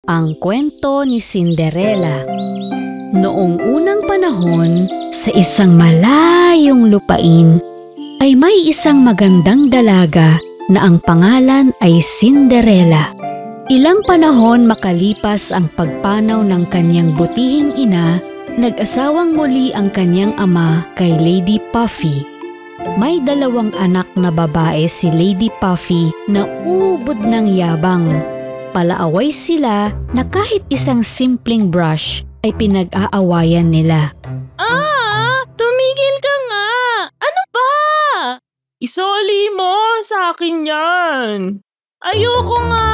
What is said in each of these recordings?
Ang kwento ni Cinderella. Noong unang panahon, sa isang malayong lupain, ay may isang magandang dalaga na ang pangalan ay Cinderella. Ilang panahon makalipas ang pagpanaw ng kanyang butihing ina, nag-asawang muli ang kanyang ama kay Lady Puffy. May 2 anak na babae si Lady Puffy na ubod ng yabang. Palaaway sila na kahit isang simpleng brush ay pinag-aawayan nila. Tumigil ka nga! Ano ba? Isoli mo sa akin yan! Ayoko nga!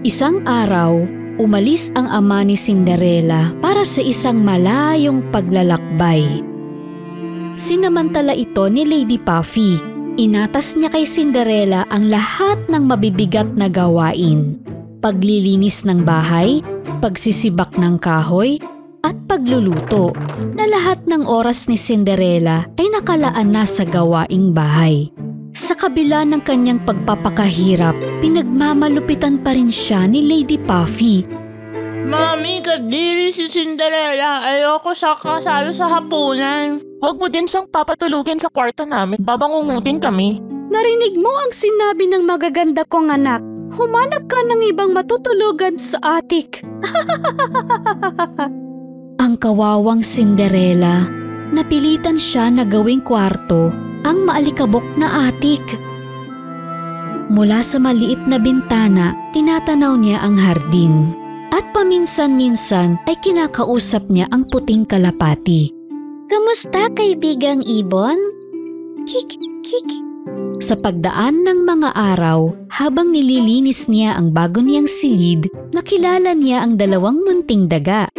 Isang araw, umalis ang ama ni Cinderella para sa isang malayong paglalakbay. Sinamantala ito ni Lady Puffy. Inatas niya kay Cinderella ang lahat ng mabibigat na gawain. Paglilinis ng bahay, pagsisibak ng kahoy, at pagluluto, na lahat ng oras ni Cinderella ay nakalaan na sa gawaing bahay. Sa kabila ng kanyang pagpapakahirap, pinagmamalupitan pa rin siya ni Lady Puffy. Mami, kadiri si Cinderella. Ayoko siya kasalo sa hapunan. Huwag mo din siyang papatulugin sa kwarto namin. Babangungutin kami. Narinig mo ang sinabi ng magaganda kong anak. Humanap ka ng ibang matutulugan sa atik. Ang kawawang Cinderella, napilitan siya na gawing kwarto ang maalikabok na atik. Mula sa maliit na bintana, tinatanaw niya ang hardin. At paminsan-minsan ay kinakausap niya ang puting kalapati. Kamusta, kaibigang ibon? Kik, kik. Sa pagdaan ng mga araw, habang nililinis niya ang bago niyang silid, nakilala niya ang 2 munting daga.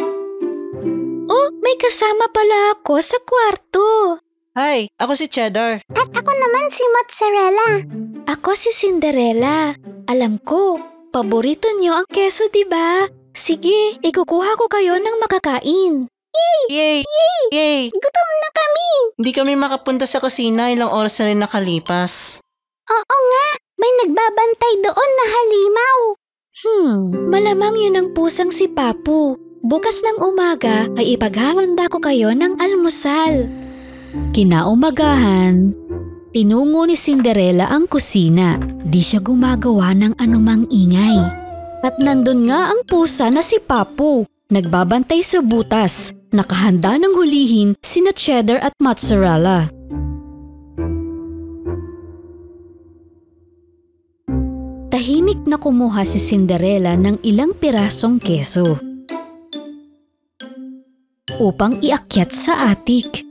Oh, may kasama pala ako sa kwarto. Hi, ako si Cheddar. At ako naman si Mozzarella. Ako si Cinderella. Alam ko, paborito niyo ang keso, diba? Sige, ikukuha ko kayo ng makakain. Yay! Yay! Gutom na kami! Hindi kami makapunta sa kusina, ilang oras na rin nakalipas. Oo nga, may nagbabantay doon na halimaw. Malamang yun ang pusang si Papu. Bukas ng umaga ay ipaghahanda ko kayo ng almusal. Kinaumagahan, tinungo ni Cinderella ang kusina. Di siya gumagawa ng anumang ingay. At nandun nga ang pusa na si Papu, nagbabantay sa butas, nakahanda ng hulihin sina Cheddar at Mozzarella. Tahimik na kumuha si Cinderella ng ilang pirasong keso upang iakyat sa atik.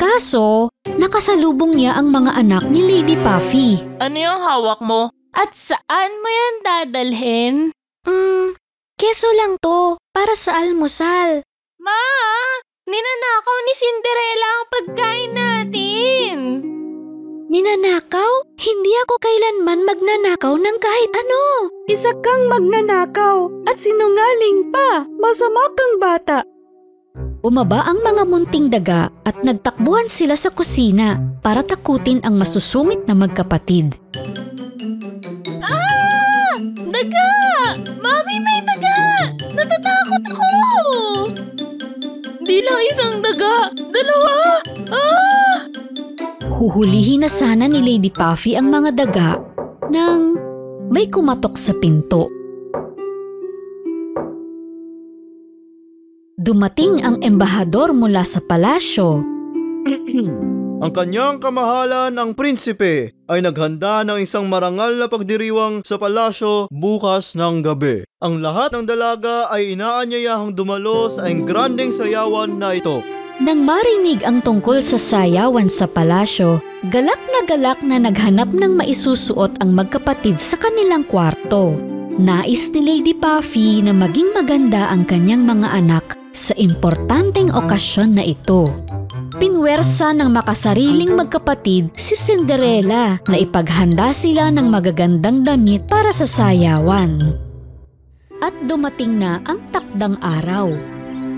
Kaso, nakasalubong niya ang mga anak ni Lady Puffy. Ano yung hawak mo? At saan mo yan dadalhin? Keso lang to, para sa almusal. Ma! Ninanakaw ni Cinderella ang pagkain natin! Ninanakaw? Hindi ako kailanman magnanakaw ng kahit ano. Isa kang magnanakaw at sinungaling pa. Masama kang bata. Bumaba ang mga munting daga at nagtakbuhan sila sa kusina para takutin ang masusungit na magkapatid. Daga! Mami, may daga! Natatakot ako! Di lang isang daga! 2! Huhulihin na sana ni Lady Puffy ang mga daga nang may kumatok sa pinto. Dumating ang embahador mula sa palasyo. Ang kanyang kamahalan ang prinsipe ay naghanda ng isang marangal na pagdiriwang sa palasyo bukas ng gabi. Ang lahat ng dalaga ay inaanyayahang dumalo sa engrandeng sayawan na ito. Nang marinig ang tungkol sa sayawan sa palasyo, galak na naghanap ng maisusuot ang magkapatid sa kanilang kwarto. Nais ni Lady Puffy na maging maganda ang kanyang mga anak sa importanteng okasyon na ito. Pinwersa ng makasariling magkapatid si Cinderella na ipaghanda sila ng magagandang damit para sa sayawan. At dumating na ang takdang araw.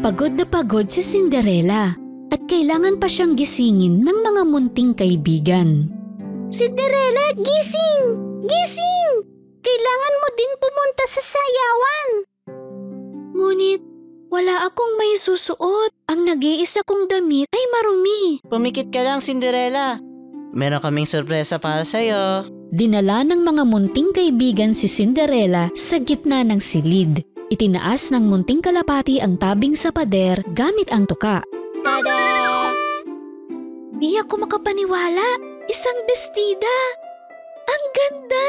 Pagod na pagod si Cinderella at kailangan pa siyang gisingin ng mga munting kaibigan. Cinderella, gising! Gising! kailangan mo din pumunta sa sayawan. Ngunit, wala akong may susuot. Ang nag-iisa kong damit ay marumi. Pumikit ka lang, Cinderella. Meron kaming sorpresa para sa'yo. Dinala ng mga munting kaibigan si Cinderella sa gitna ng silid. Itinaas ng munting kalapati ang tabing sa pader gamit ang tuka. Tada! Di ako makapaniwala. Isang bestida. Ang ganda!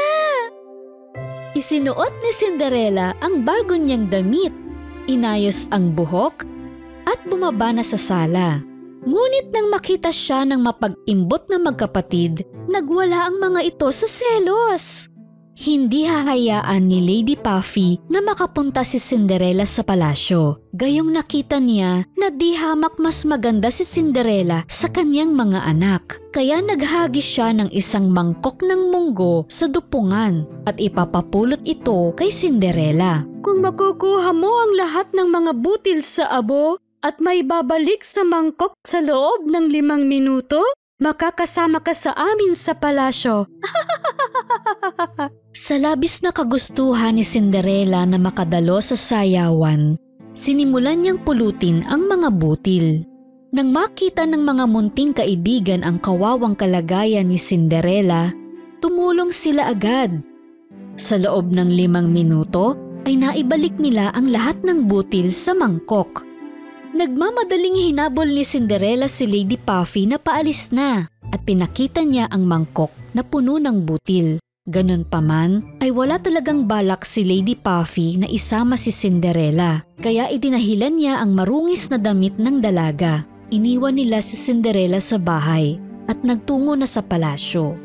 Isinuot ni Cinderella ang bago niyang damit. Inayos ang buhok at bumaba na sa sala. Ngunit nang makita siya ng mapag-imbot na magkapatid, nagwala ang mga ito sa selos. Hindi hahayaan ni Lady Puffy na makapunta si Cinderella sa palasyo. Gayong nakita niya na di hamak mas maganda si Cinderella sa kanyang mga anak. Kaya naghagis siya ng isang mangkok ng munggo sa dupungan at ipapapulot ito kay Cinderella. Kung makukuha mo ang lahat ng mga butil sa abo at may babalik sa mangkok sa loob ng 5 minuto, makakasama ka sa amin sa palasyo. Sa labis na kagustuhan ni Cinderella na makadalo sa sayawan, sinimulan niyang pulutin ang mga butil. Nang makita ng mga munting kaibigan ang kawawang kalagayan ni Cinderella, tumulong sila agad. Sa loob ng 5 minuto ay naibalik nila ang lahat ng butil sa mangkok. Nagmamadaling hinabol ni Cinderella si Lady Puffy na paalis na at pinakita niya ang mangkok na puno ng butil. Ganon pa man ay wala talagang balak si Lady Puffy na isama si Cinderella, kaya idinahilan niya ang marungis na damit ng dalaga. Iniwan nila si Cinderella sa bahay at nagtungo na sa palasyo.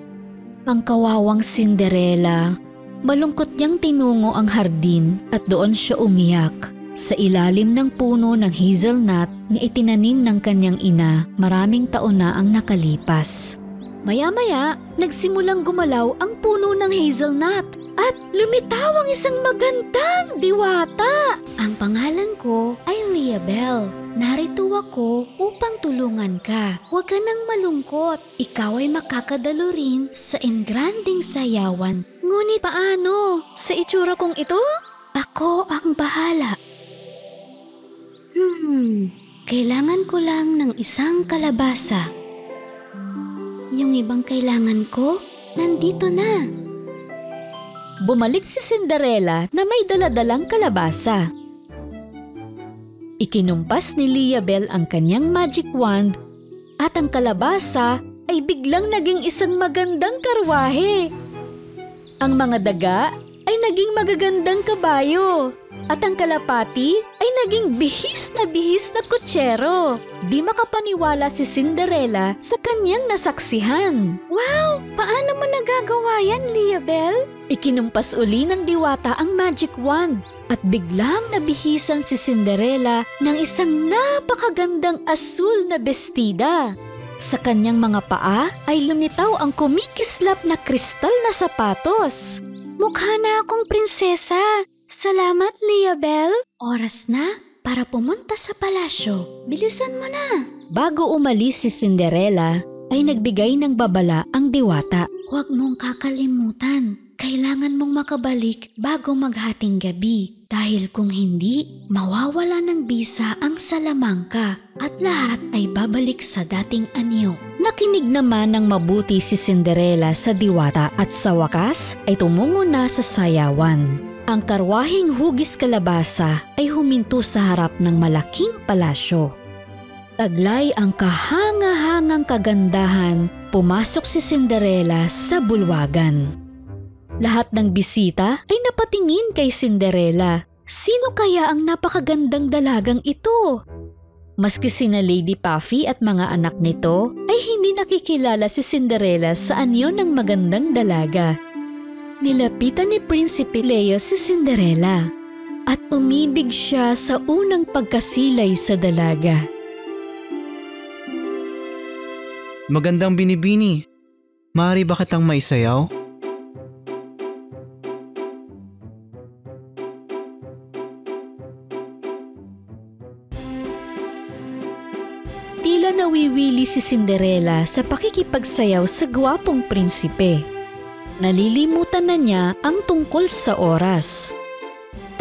Ang kawawang Cinderella, malungkot niyang tinungo ang hardin at doon siya umiyak. Sa ilalim ng puno ng hazelnut na itinanim ng kanyang ina, maraming taon na ang nakalipas. Maya-maya, nagsimulang gumalaw ang puno ng hazelnut at lumitaw ang isang magandang diwata. Ang pangalan ko ay Liabel. Narito ako upang tulungan ka. Huwag ka nang malungkot. Ikaw ay makakadalo rin sa engranding sayawan. Ngunit paano? Sa itsura kong ito? Ako ang bahala. Kailangan ko lang ng isang kalabasa. Yung ibang kailangan ko, nandito na. Bumalik si Cinderella na may daladalang kalabasa. Ikinumpas ni Liabel ang kanyang magic wand at ang kalabasa ay biglang naging isang magandang karwahe. Ang mga daga ay naging magagandang kabayo at ang kalapati ay naging bihis na kutsero. Di makapaniwala si Cinderella sa kanyang nasaksihan. Wow! Paano mo nagagawa yan, Liabel? Ikinumpas uli ng diwata ang magic wand at biglang nabihisan si Cinderella ng isang napakagandang asul na bestida. Sa kanyang mga paa ay lumitaw ang kumikislap na kristal na sapatos. Mukha na akong prinsesa. Salamat, Liabel. Oras na para pumunta sa palasyo. Bilisan mo na. Bago umalis si Cinderella, ay nagbigay ng babala ang diwata. Huwag mong kakalimutan. Kailangan mong makabalik bago maghating gabi. Dahil kung hindi, mawawala ng bisa ang salamangka at lahat ay babalik sa dating anyo. Nakinig naman ng mabuti si Cinderella sa diwata at sa wakas ay tumungo na sa sayawan. Ang karwaheng hugis kalabasa ay huminto sa harap ng malaking palasyo. Taglay ang kahanga-hangang kagandahan, pumasok si Cinderella sa bulwagan. Lahat ng bisita ay napatingin kay Cinderella. Sino kaya ang napakagandang dalagang ito? Maski sina Lady Puffy at mga anak nito ay hindi nakikilala si Cinderella sa anyo ng magandang dalaga. Nilapitan ni Prinsipe Leo si Cinderella at umibig siya sa unang pagkasilay sa dalaga. Magandang binibini. Maaari ba kitang maisayaw? Tila nawiwili si Cinderella sa pakikipagsayaw sa gwapong prinsipe. Nalilimutan na niya ang tungkol sa oras.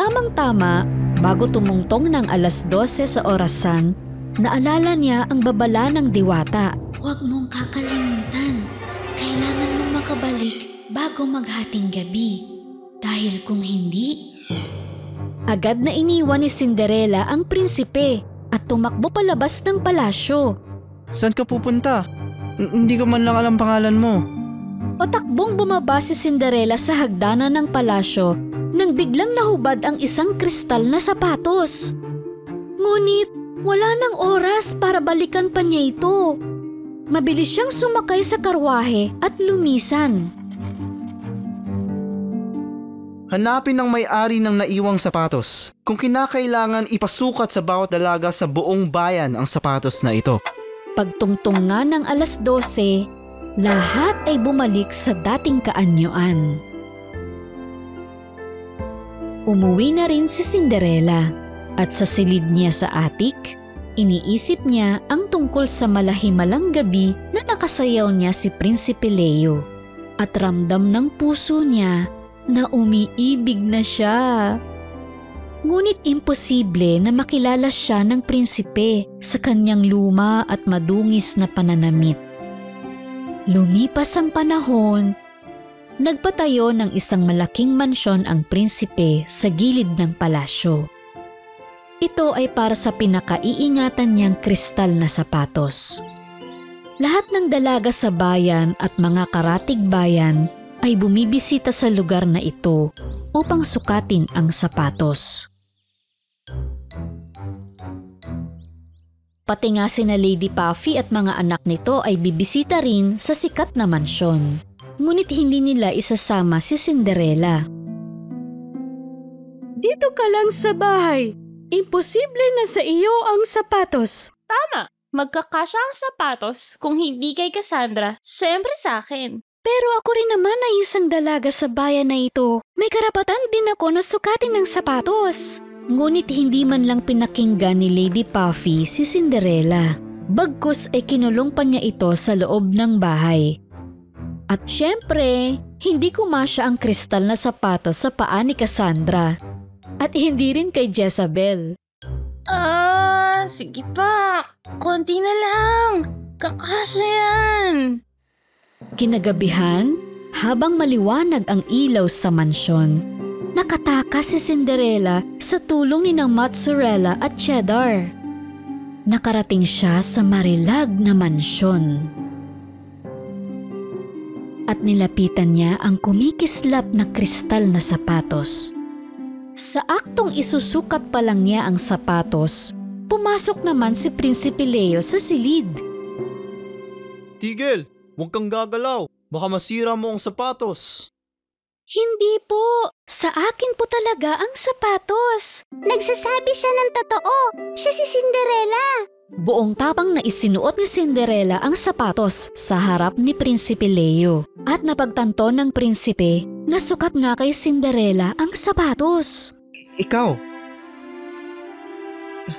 Tamang-tama, bago tumungtong ng 12:00 sa orasan, naalala niya ang babala ng diwata. Huwag mong kakalimutan. Kailangan mong makabalik bago maghating gabi. Dahil kung hindi... Agad na iniwan ni Cinderella ang prinsipe at tumakbo palabas ng palasyo. Saan ka pupunta? Hindi ko man lang alam pangalan mo. Patakbong bumaba si Cinderella sa hagdanan ng palasyo nang biglang nahubad ang isang kristal na sapatos. Ngunit wala nang oras para balikan pa niya ito. Mabilis siyang sumakay sa karwahe at lumisan. Hanapin ng may-ari ng naiwang sapatos. Kung kinakailangan ipasukat sa bawat dalaga sa buong bayan ang sapatos na ito. Pagtungtong nga ng 12:00, lahat ay bumalik sa dating kaanyuan. Umuwi na rin si Cinderella at sa silid niya sa atik, iniisip niya ang tungkol sa malahimalang gabi na nakasayaw niya si Prinsipe Leo. At ramdam ng puso niya na umiibig na siya. Ngunit imposible na makilala siya ng prinsipe sa kanyang luma at madungis na pananamit. Lumipas ang panahon, nagpatayo ng isang malaking mansyon ang prinsipe sa gilid ng palasyo. Ito ay para sa pinakaiingatan niyang kristal na sapatos. Lahat ng dalaga sa bayan at mga karatig bayan ay bumibisita sa lugar na ito upang sukatin ang sapatos. Pati nga sina Lady Puffy at mga anak nito ay bibisita rin sa sikat na mansyon. Ngunit hindi nila isasama si Cinderella. Dito ka lang sa bahay. Imposible na sa iyo ang sapatos. Tama, magkakasya ang sapatos kung hindi kay Cassandra, syempre sa akin. Pero ako rin naman ay isang dalaga sa bayan na ito. May karapatan din ako na sukatin ng sapatos. Ngunit hindi man lang pinakinggan ni Lady Puffy si Cinderella. Bagkus ay kinulong pa niya ito sa loob ng bahay. At syempre, hindi kumasya ang kristal na sapatos sa paa ni Cassandra. At hindi rin kay Jezabel. Sige pa. Konti na lang. Kakasya yan. Kinagabihan, habang maliwanag ang ilaw sa mansyon, nakatakas si Cinderella sa tulong ni ng mozzarella at cheddar. Nakarating siya sa marilag na mansyon. At nilapitan niya ang kumikislap na kristal na sapatos. Sa aktong isusukat pa lang niya ang sapatos, pumasok naman si Prinsipe Leo sa silid. Tigil! Huwag kang gagalaw. Baka masira mo ang sapatos. Hindi po. Sa akin po talaga ang sapatos. Nagsasabi siya ng totoo. Siya si Cinderella. Buong tapang na isinuot ni Cinderella ang sapatos sa harap ni Prinsipe Leo. At napagtanto ng prinsipe na sukat nga kay Cinderella ang sapatos. Ikaw?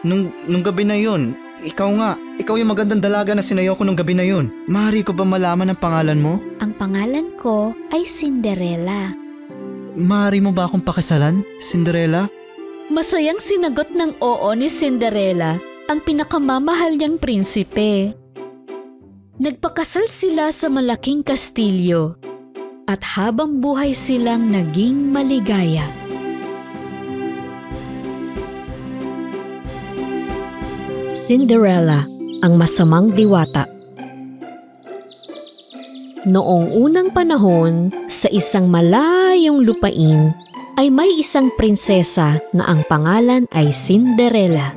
Nung gabi na yun, ikaw yung magandang dalaga na sinayaw ko nung gabi na yun. Maaari ko ba malaman ang pangalan mo? Ang pangalan ko ay Cinderella. Maaari mo ba akong pakisalan, Cinderella? Masayang sinagot ng oo ni Cinderella ang pinakamamahal niyang prinsipe. Nagpakasal sila sa malaking kastilyo at habang buhay silang naging maligaya. Cinderella, ang masamang diwata. Noong unang panahon, sa isang malayong lupain, ay may isang prinsesa na ang pangalan ay Cinderella.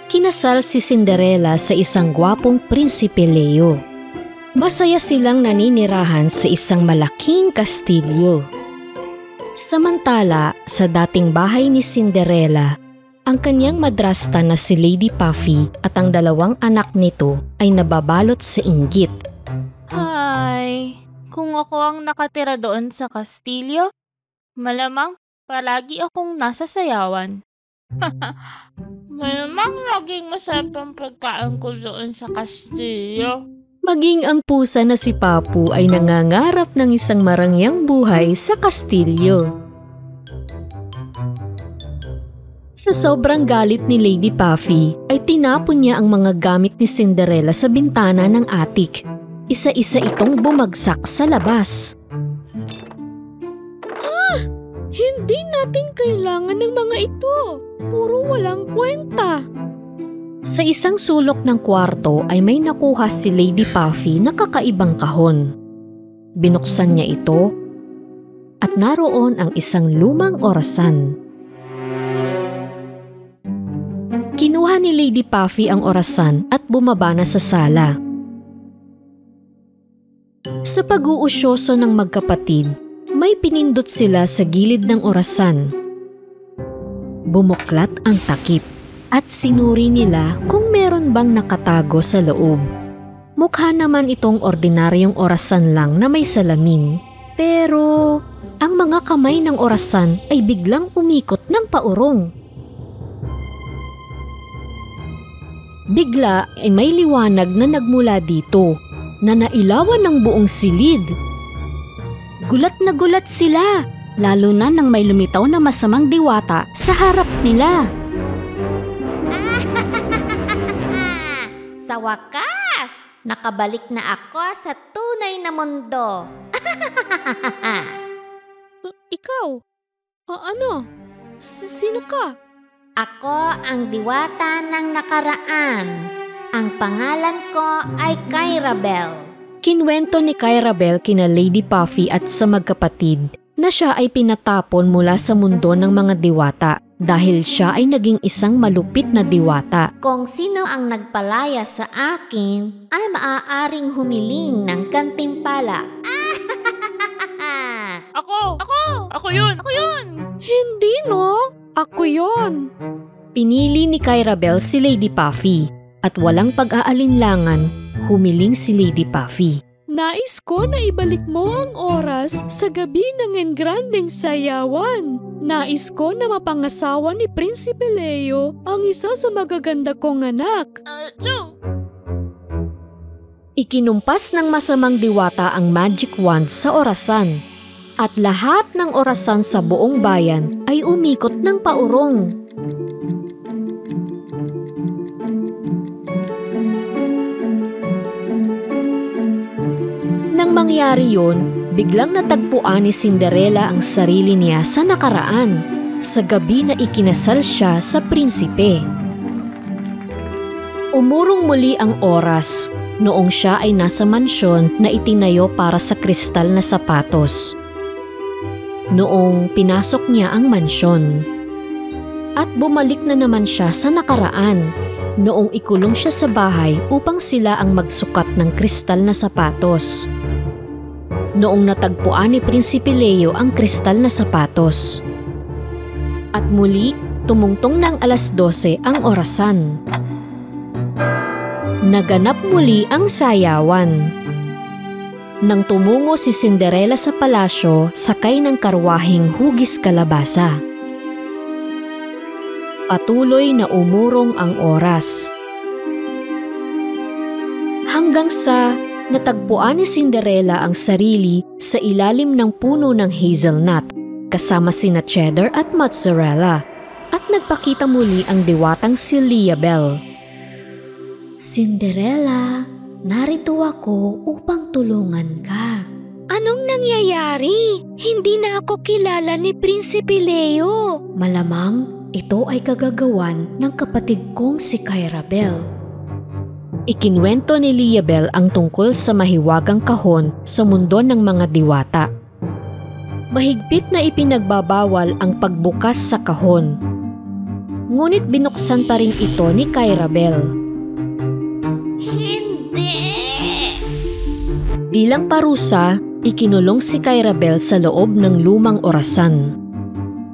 Kinasal si Cinderella sa isang gwapong Prinsipe Leo. Masaya silang naninirahan sa isang malaking kastilyo. Samantala, sa dating bahay ni Cinderella, ang kanyang madrasta na si Lady Puffy at ang dalawang anak nito ay nababalot sa inggit. Ay, kung ako ang nakatira doon sa kastilyo, malamang palagi akong nasa sayawan. Malamang laging masarap ang pagkain ko doon sa kastilyo. Maging ang pusa na si Papu ay nangangarap ng isang marangyang buhay sa kastilyo. Sa sobrang galit ni Lady Puffy, ay tinapon niya ang mga gamit ni Cinderella sa bintana ng attic. Isa-isa itong bumagsak sa labas. Hindi natin kailangan ng mga ito. Puro walang kwenta. Sa isang sulok ng kwarto ay may nakuha si Lady Puffy na kakaibang kahon. Binuksan niya ito at naroon ang isang lumang orasan. Kinuha ni Lady Puffy ang orasan at bumaba na sa sala. Sa pag-uusyoso ng magkapatid, may pinindot sila sa gilid ng orasan. Bumuklat ang takip at sinuri nila kung meron bang nakatago sa loob. Mukha naman itong ordinaryong orasan lang na may salamin. Pero ang mga kamay ng orasan ay biglang umikot ng paurong. Bigla ay may liwanag na nagmula dito na nailawan ng buong silid. Gulat na gulat sila, lalo na nang may lumitaw na masamang diwata sa harap nila. Sa wakas, nakabalik na ako sa tunay na mundo. Ikaw? Ano? Sino ka? Ako ang diwata ng nakaraan. Ang pangalan ko ay Kyra Bell. Kinwento ni Kyra Bell kina Lady Puffy at sa magkapatid na siya ay pinatapon mula sa mundo ng mga diwata dahil siya ay naging isang malupit na diwata. Kung sino ang nagpalaya sa akin ay maaaring humiling ng gantimpala. Ako yun! Hindi no? Ako yon. Pinili ni Kyra Bell si Lady Puffy at walang pag-aalinlangan, humiling si Lady Puffy. Nais ko na ibalik mo ang oras sa gabi ng engrandeng sayawan. Nais ko na mapangasawa ni Prinsipe Leo ang isa sa magaganda kong anak. Ikinumpas ng masamang diwata ang magic wand sa orasan at lahat ng orasan sa buong bayan ay umikot ng paurong. Nang mangyari yun, biglang natagpuan ni Cinderella ang sarili niya sa nakaraan, sa gabi na ikinasal siya sa prinsipe. Umurong muli ang oras noong siya ay nasa mansyon na itinayo para sa kristal na sapatos. Noong pinasok niya ang mansyon. At bumalik na naman siya sa nakaraan noong ikulong siya sa bahay upang sila ang magsukat ng kristal na sapatos. Noong natagpuan ni Prinsipe Leo ang kristal na sapatos. At muli, tumungtong ng 12:00 ang orasan. Naganap muli ang sayawan. Nang tumungo si Cinderella sa palasyo, sakay ng karwaheng hugis kalabasa. Patuloy na umurong ang oras. Hanggang sa natagpuan ni Cinderella ang sarili sa ilalim ng puno ng hazelnut, kasama sina Cheddar at Mozzarella, at nagpakita muli ang diwatang si Leah Bell. Cinderella, narito ako upang tulungan ka. Anong nangyayari? Hindi na ako kilala ni Prinsipe Leo. Malamang ito ay kagagawan ng kapatid kong si Kyra Bell. Ikinwento ni Leah Bell ang tungkol sa mahiwagang kahon sa mundo ng mga diwata. Mahigpit na ipinagbabawal ang pagbukas sa kahon. Ngunit binuksan pa rin ito ni Kyra Bell. Bilang parusa, ikinulong si Kyra Bell sa loob ng lumang orasan.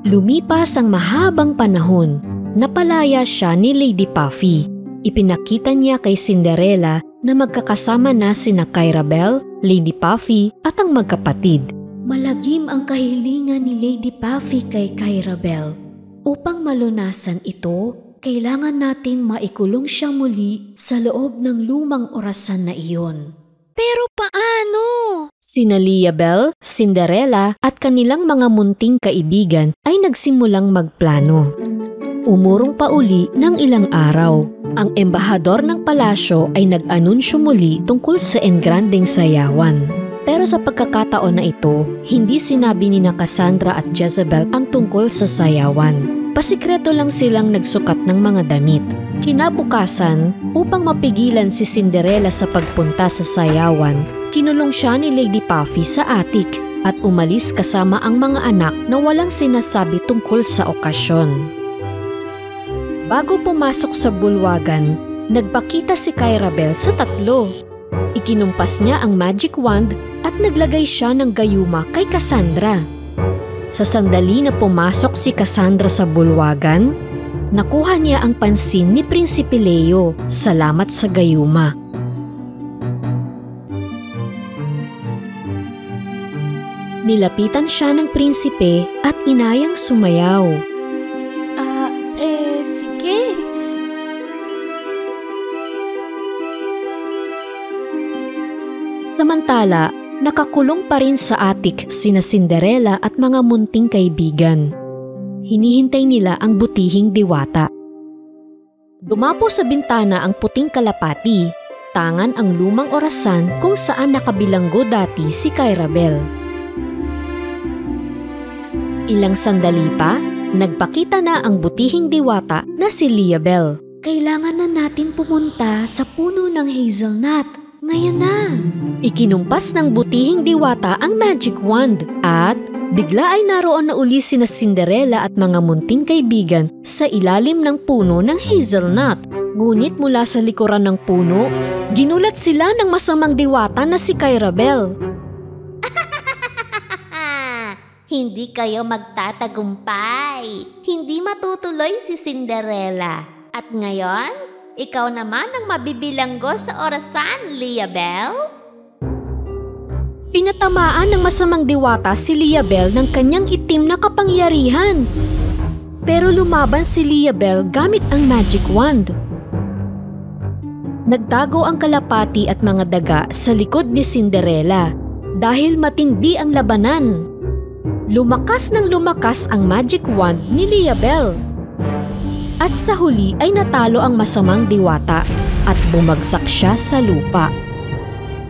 Lumipas ang mahabang panahon, napalaya siya ni Lady Puffy. Ipinakita niya kay Cinderella na magkakasama na sina Kyra Bell, Lady Puffy at ang magkapatid. Malagim ang kahilingan ni Lady Puffy kay Kyra Bell. Upang malunasan ito, kailangan natin maikulong siya muli sa loob ng lumang orasan na iyon. Pero paano? Sina Liabel, Cinderella at kanilang mga munting kaibigan ay nagsimulang magplano. Umurong pa uli ng ilang araw. Ang embahador ng palasyo ay nag-anunsyo muli tungkol sa engrandeng sayawan. Pero sa pagkakataon na ito, hindi sinabi ni Cassandra at Jezebel ang tungkol sa sayawan. Pasikreto lang silang nagsukat ng mga damit. Kinabukasan, upang mapigilan si Cinderella sa pagpunta sa sayawan, kinulong siya ni Lady Puffy sa attic at umalis kasama ang mga anak na walang sinasabi tungkol sa okasyon. Bago pumasok sa bulwagan, nagpakita si Kirabel sa tatlo. Ikinumpas niya ang magic wand at naglagay siya ng gayuma kay Cassandra. Sa sandali na pumasok si Cassandra sa bulwagan, nakuha niya ang pansin ni Prinsipe Leo salamat sa gayuma. Nilapitan siya ng prinsipe at inayang sumayaw. Sige. Samantala, nakakulong pa rin sa attic sina Cinderella at mga munting kaibigan. Hinihintay nila ang butihing diwata. Dumapo sa bintana ang puting kalapati, tangan ang lumang orasan kung saan nakabilanggo dati si Kirabel. Ilang sandali pa, nagpakita na ang butihing diwata na si Liabel. Kailangan na natin pumunta sa puno ng hazelnut. Ngayon na! Ikinumpas ng butihing diwata ang magic wand at bigla ay naroon na uli sina Cinderella at mga munting kaibigan sa ilalim ng puno ng hazelnut. Ngunit mula sa likuran ng puno, ginulat sila ng masamang diwata na si Kirabel. Hindi kayo magtatagumpay. Hindi matutuloy si Cinderella. At ngayon, ikaw naman ang mabibilanggo sa orasan, Liabel. Pinatamaan ng masamang diwata si Liabel ng kanyang itim na kapangyarihan. Pero lumaban si Liabel gamit ang magic wand. Nagtago ang kalapati at mga daga sa likod ni Cinderella dahil matindi ang labanan. Lumakas ng lumakas ang magic wand ni Liabel. At sa huli ay natalo ang masamang diwata at bumagsak siya sa lupa.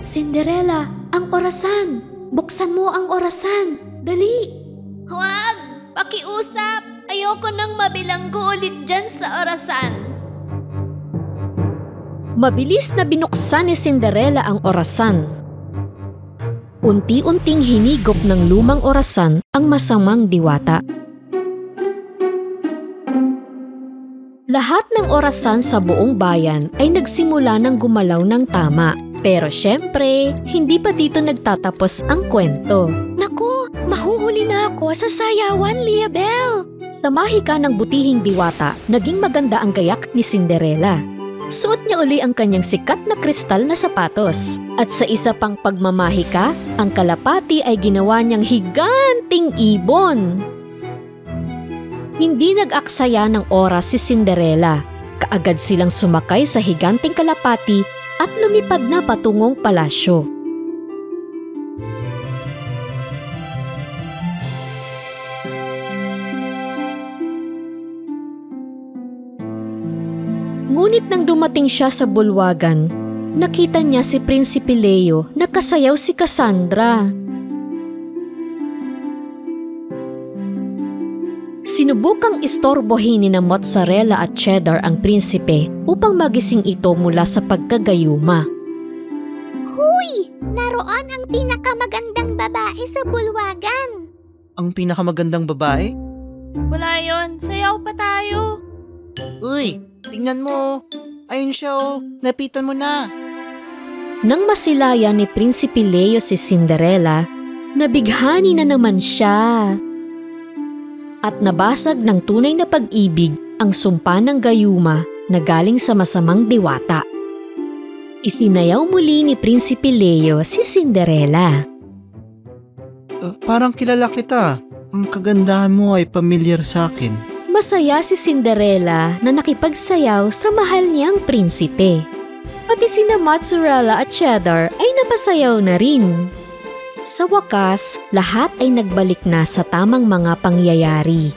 Cinderella, ang orasan! Buksan mo ang orasan! Dali! Huwag! Pakiusap! Ayoko nang mabilanggo ulit dyan sa orasan. Mabilis na binuksan ni Cinderella ang orasan. Unti-unting hinigop ng lumang orasan ang masamang diwata. Lahat ng orasan sa buong bayan ay nagsimula ng gumalaw ng tama. Pero syempre, hindi pa dito nagtatapos ang kwento. Naku, mahuhuli na ako sa sayawan, Liabel. Sa mahika ng butihing diwata, naging maganda ang gayak ni Cinderella. Suot niya uli ang kanyang sikat na kristal na sapatos. At sa isa pang pagmamahika, ang kalapati ay ginawa niyang higanting ibon. Hindi nag-aksaya ng oras si Cinderella. Kaagad silang sumakay sa higanting kalapati at lumipad na patungong palasyo. Ngunit nang dumating siya sa bulwagan, nakita niya si Prinsipe Leo na kasayaw si Cassandra. Sinubukang istorbohin ni na mozzarella at cheddar ang prinsipe upang magising ito mula sa pagkagayuma. Huy! Naroon ang pinakamagandang babae sa bulwagan. Ang pinakamagandang babae? Wala yon, sayaw pa tayo. Uy, tingnan mo. Ayun siya oh, lapitan mo na. Nang masilaya ni Prinsipe Leo si Cinderella, nabighani na naman siya. At nabasag ng tunay na pag-ibig ang sumpa ng gayuma na galing sa masamang diwata. Isinayaw muli ni Prinsipe Leo si Cinderella. Parang kilala kita. Ang kagandahan mo ay pamilyar sa akin. Masaya si Cinderella na nakipagsayaw sa mahal niyang prinsipe. pati sina mozzarella at cheddar ay napasayaw na rin. Sa wakas, lahat ay nagbalik na sa tamang mga pangyayari.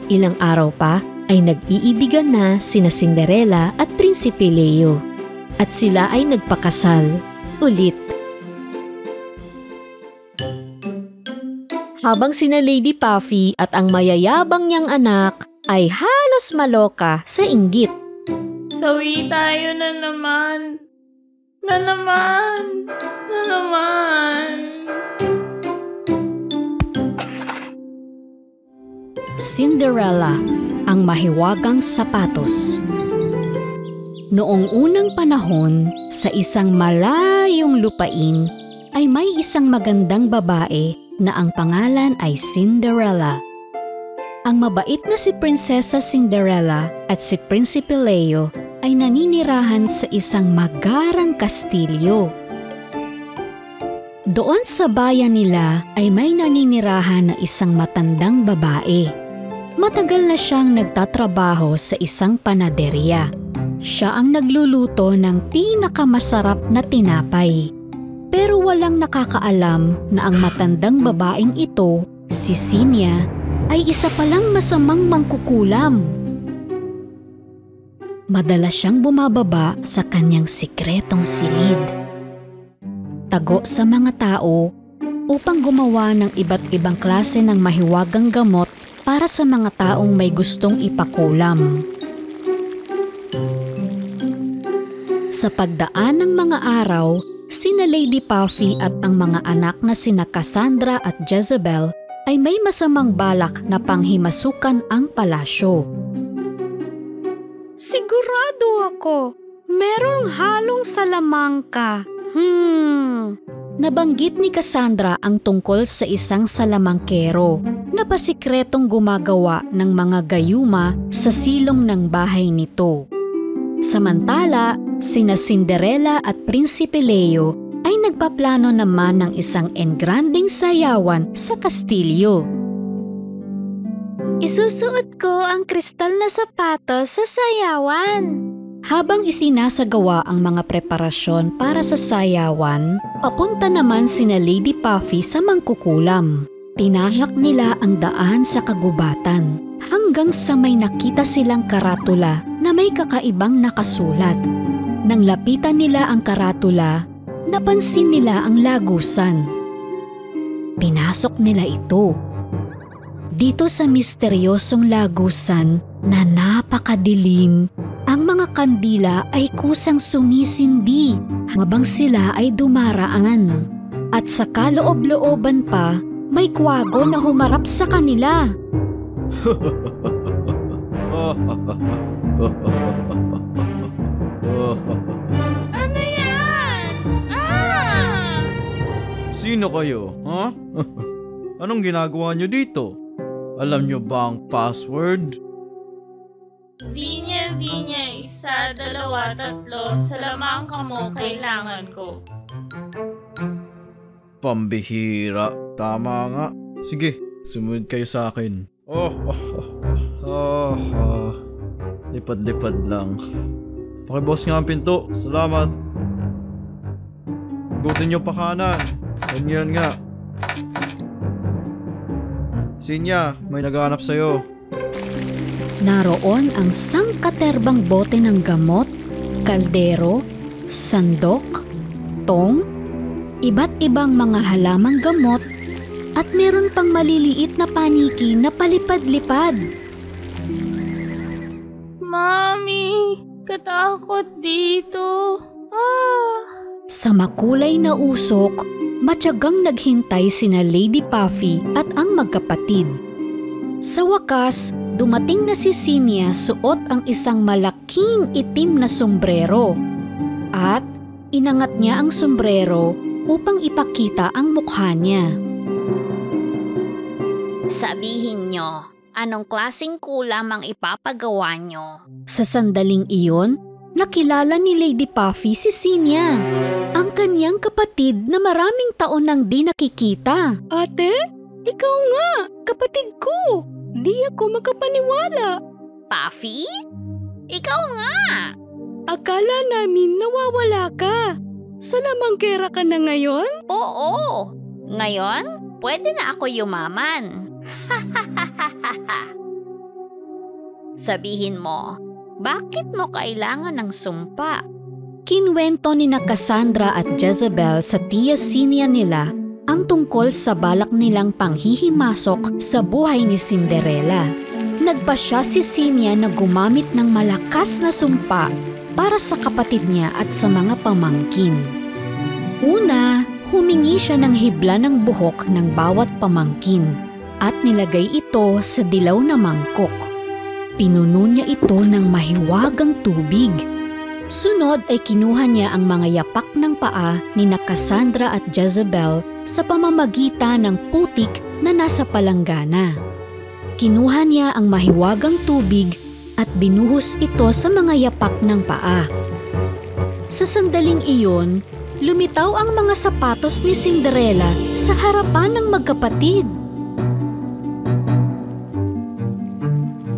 Ilang araw pa ay nag-iibigan na sina Cinderella at Prinsipe Leo. At sila ay nagpakasal ulit. Habang sina Lady Puffy at ang mayayabang niyang anak ay halos maloka sa inggit. Sawi tayo na naman. Na naman. Cinderella, ang mahiwagang sapatos. Noong unang panahon, sa isang malayong lupain, ay may isang magandang babae na ang pangalan ay Cinderella. Ang mabait na si Prinsesa Cinderella at si Prinsipe Leo ay naninirahan sa isang magarang kastilyo. Doon sa bayan nila ay may naninirahan na isang matandang babae. Matagal na siyang nagtatrabaho sa isang panaderya. Siya ang nagluluto ng pinakamasarap na tinapay. Pero walang nakakaalam na ang matandang babaeng ito, si Sinia, ay isa palang masamang mangkukulam. Madalas siyang bumababa sa kanyang sikretong silid. Tago sa mga tao upang gumawa ng iba't ibang klase ng mahiwagang gamot para sa mga taong may gustong ipakulam. Sa pagdaan ng mga araw, sina Lady Puffy at ang mga anak na sina Cassandra at Jezebel ay may masamang balak na panghimasukan ang palasyo. Sigurado ako, merong halong salamangka. Nabanggit ni Cassandra ang tungkol sa isang salamangkero na pasikretong gumagawa ng mga gayuma sa silong ng bahay nito. Samantala, sina Cinderella at Prinsipe Leo ay nagpaplano naman ng isang engranding sayawan sa kastilyo. Isusuot ko ang kristal na sapatos sa sayawan. Habang isinasagawa ang mga preparasyon para sa sayawan, papunta naman sina Lady Puffy sa mangkukulam. Tinahak nila ang daan sa kagubatan hanggang sa may nakita silang karatula na may kakaibang nakasulat. Nang lapitan nila ang karatula, napansin nila ang lagusan. Pinasok nila ito. Dito sa misteryosong lagusan na napakadilim, ang mga kandila ay kusang sumisindi habang sila ay dumaraan. At sa kaloob-looban pa, may kwago na humarap sa kanila. Ano yan? Sino kayo, ha? Anong ginagawa nyo dito? Alam nyo ba ang password? Zinya, 1, 2, 3, salamangka mo, kailangan ko. Pambihira. Tama nga. Sige, sumunod kayo sa akin. Lipad-lipad lang. Pakiboss nga ang pinto. Salamat. Gutin nyo pa kanan. Ganyan nga. Sinya, may naghahanap sa'yo. Naroon ang sangkaterbang bote ng gamot, kaldero, sandok, tong, iba't ibang mga halamang gamot, at meron pang maliliit na paniki na palipad-lipad. Mami, katakot dito. Sa makulay na usok, matyagang naghintay sina Lady Puffy at ang magkapatid. Sa wakas, dumating na si Sinia suot ang isang malaking itim na sombrero. At inangat niya ang sombrero upang ipakita ang mukha niya. Sabihin nyo, anong klaseng kulam ang ipapagawa nyo? Sa sandaling iyon, nakilala ni Lady Puffy si Sinia, ang kanyang kapatid na maraming taon nang di nakikita. Ate, ikaw nga, kapatid ko. Di ako makapaniwala. Puffy? Ikaw nga! Akala namin nawawala ka. Salamangkera ka na ngayon? Oo, ngayon pwede na ako yumaman. Sabihin mo, bakit mo kailangan ng sumpa? Kinwento ni na Cassandra at Jezebel sa tiya Sinia nila ang tungkol sa balak nilang panghihimasok sa buhay ni Cinderella. Nagpasya si Sinia na gumamit ng malakas na sumpa para sa kapatid niya at sa mga pamangkin. Una, humingi siya ng hibla ng buhok ng bawat pamangkin at nilagay ito sa dilaw na mangkok. Pinuno niya ito ng mahiwagang tubig. Sunod ay kinuha niya ang mga yapak ng paa ni na Cassandra at Jezebel sa pamamagitan ng putik na nasa palanggana. Kinuha niya ang mahiwagang tubig at binuhos ito sa mga yapak ng paa. Sa sandaling iyon, lumitaw ang mga sapatos ni Cinderella sa harapan ng magkapatid.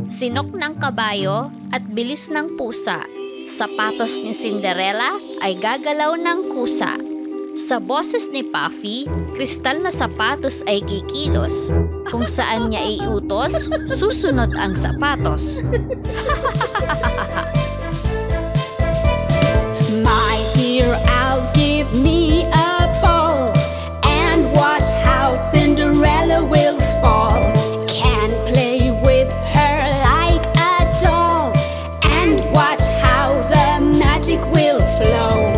Sinok ng kabayo at bilis ng pusa. Sapatos ni Cinderella ay gagalaw ng kusa. Sa boses ni Puffy, kristal na sapatos ay kikilos. Kung saan niya iutos, susunod ang sapatos. My dear, I'll give me a ball and watch how Cinderella will fall. Can play with her like a doll and watch how the magic will flow.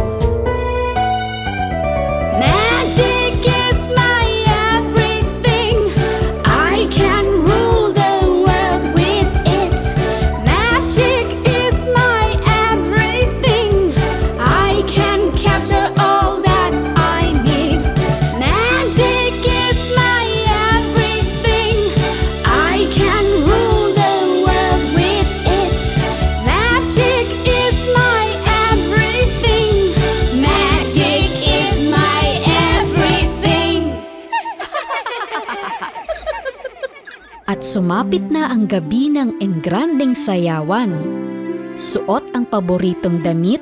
Magic is my everything. I can rule the world with it. Magic is my everything. I can capture all that I need. Magic is my everything. I can rule the world with it. Magic is my everything. Magic is my everything. At sumapit na ang gabi ng engrandeng sayawan. Suot ang paboritong damit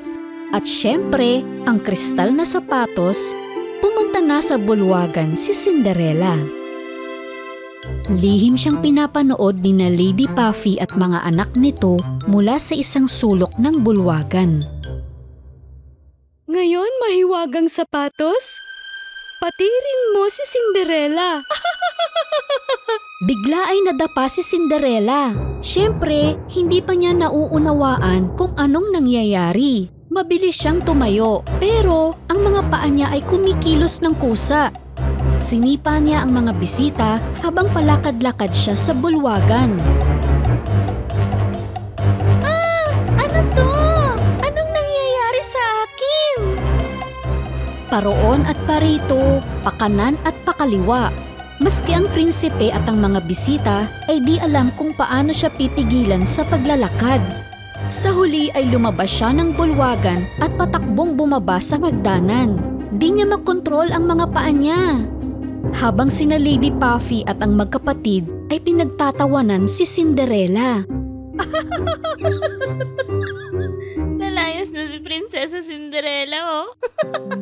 at syempre ang kristal na sapatos, pumunta na sa bulwagan si Cinderella. Lihim siyang pinapanood ni na Lady Puffy at mga anak nito mula sa isang sulok ng bulwagan. Ngayon mahiwagang sapatos? Patirin mo si Cinderella. Bigla ay nadapa si Cinderella. Siyempre, hindi pa niya nauunawaan kung anong nangyayari. Mabilis siyang tumayo, pero ang mga paa niya ay kumikilos ng kusa. Sinipa niya ang mga bisita habang palakad-lakad siya sa bulwagan. Ano to? Anong nangyayari sa akin? Paroon at parito, pakanan at pakaliwa. Maski ang prinsipe at ang mga bisita ay di alam kung paano siya pipigilan sa paglalakad. Sa huli ay lumabas siya ng bulwagan at patakbong bumaba sa hagdanan. Di niya makontrol ang mga paa niya. Habang sina Lady Puffy at ang magkapatid ay pinagtatawanan si Cinderella. Lalayas na si Prinsesa Cinderella, oh.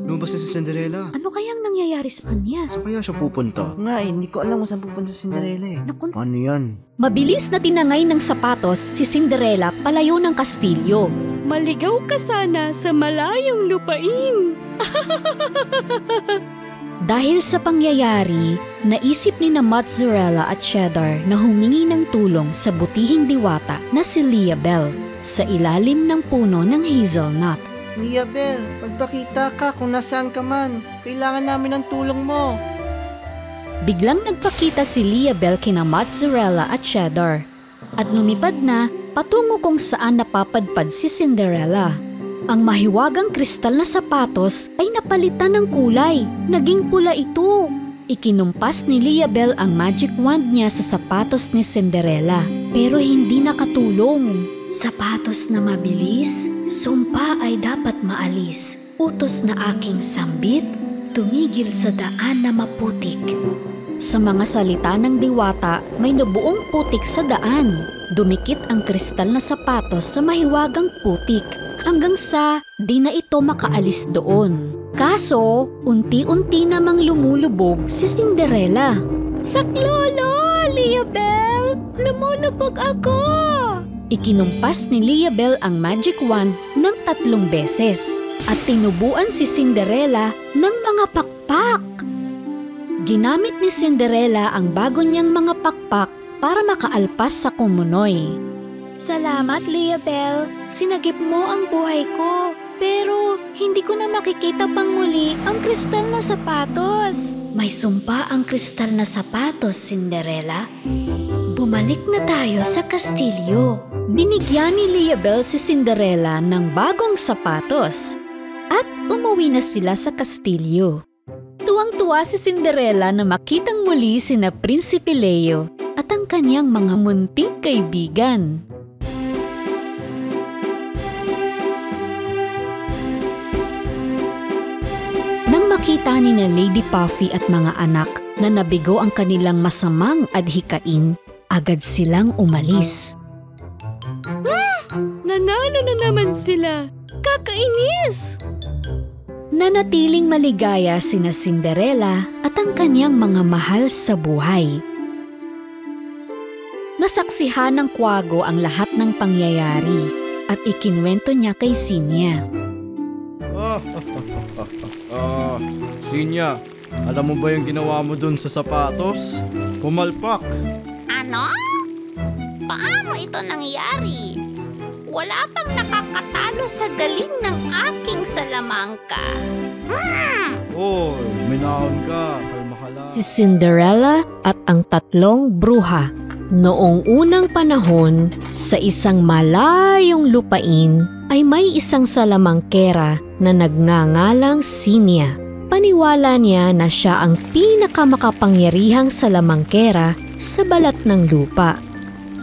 Lumabas na si Cinderella. Ano kayang nangyayari sa kanya? Saan kaya siya pupunta? Nga hindi ko alam kung saan pupunta si Cinderella eh. Naku, Paano yan? Mabilis na tinangay ng sapatos si Cinderella palayo ng kastilyo. Maligaw ka sana sa malayong lupain. Dahil sa pangyayari, naisip ni na Mozzarella at Cheddar na humingi ng tulong sa butihing diwata na si Liabel sa ilalim ng puno ng hazelnut. Liabel, magpakita ka kung nasaan ka man. Kailangan namin ng tulong mo. Biglang nagpakita si Liabel kina Mozzarella at Cheddar at lumipad na patungo kung saan napapadpad si Cinderella. Ang mahiwagang kristal na sapatos ay napalitan ng kulay. Naging pula ito. Ikinumpas ni Liabel ang magic wand niya sa sapatos ni Cinderella, pero hindi nakatulong. Sapatos na mabilis, sumpa ay dapat maalis. Utos na aking sambit, tumigil sa daan na maputik. Sa mga salita ng diwata, may nabuong putik sa daan. Dumikit ang kristal na sapatos sa mahiwagang putik hanggang sa di na ito makaalis doon. Kaso, unti-unti namang lumulubog si Cinderella. Saklolo, Liabel! Lumulubog ako! Ikinumpas ni Liabel ang magic wand ng 3 beses at tinubuan si Cinderella ng mga pakpak. Ginamit ni Cinderella ang bago niyang mga pakpak para makaalpas sa kumunoy. Salamat, Liabel. Sinagip mo ang buhay ko. Pero hindi ko na makikita pang muli ang kristal na sapatos. May sumpa ang kristal na sapatos, Cinderella. Bumalik na tayo sa kastilyo. Binigyan ni Liabel si Cinderella ng bagong sapatos at umuwi na sila sa kastilyo. Tuwang-tuwa si Cinderella na makitang muli sina Prinsipe Leo at ang kanyang mga munting kaibigan. Nang makita ni na Lady Puffy at mga anak na nabigo ang kanilang masamang adhikain, agad silang umalis. Nanalo na naman sila! Kakainis! Nanatiling maligaya sina Cinderella at ang kanyang mga mahal sa buhay. Nasaksihan ng Quago ang lahat ng pangyayari at ikinwento niya kay Sinya. Sinya, alam mo ba yung ginawa mo dun sa sapatos? Pumalpak. Ano? Paano ito nangyari? Wala pang nakakatalo sa galing ng aking salamangka. Oy, minaon ka. Kalma ka lang. Si Cinderella at ang 3 bruha. Noong unang panahon, sa isang malayong lupain ay may isang salamangkera na nagngangalang Sinya. Paniwala niya na siya ang pinakamakapangyarihang salamangkera sa balat ng lupa.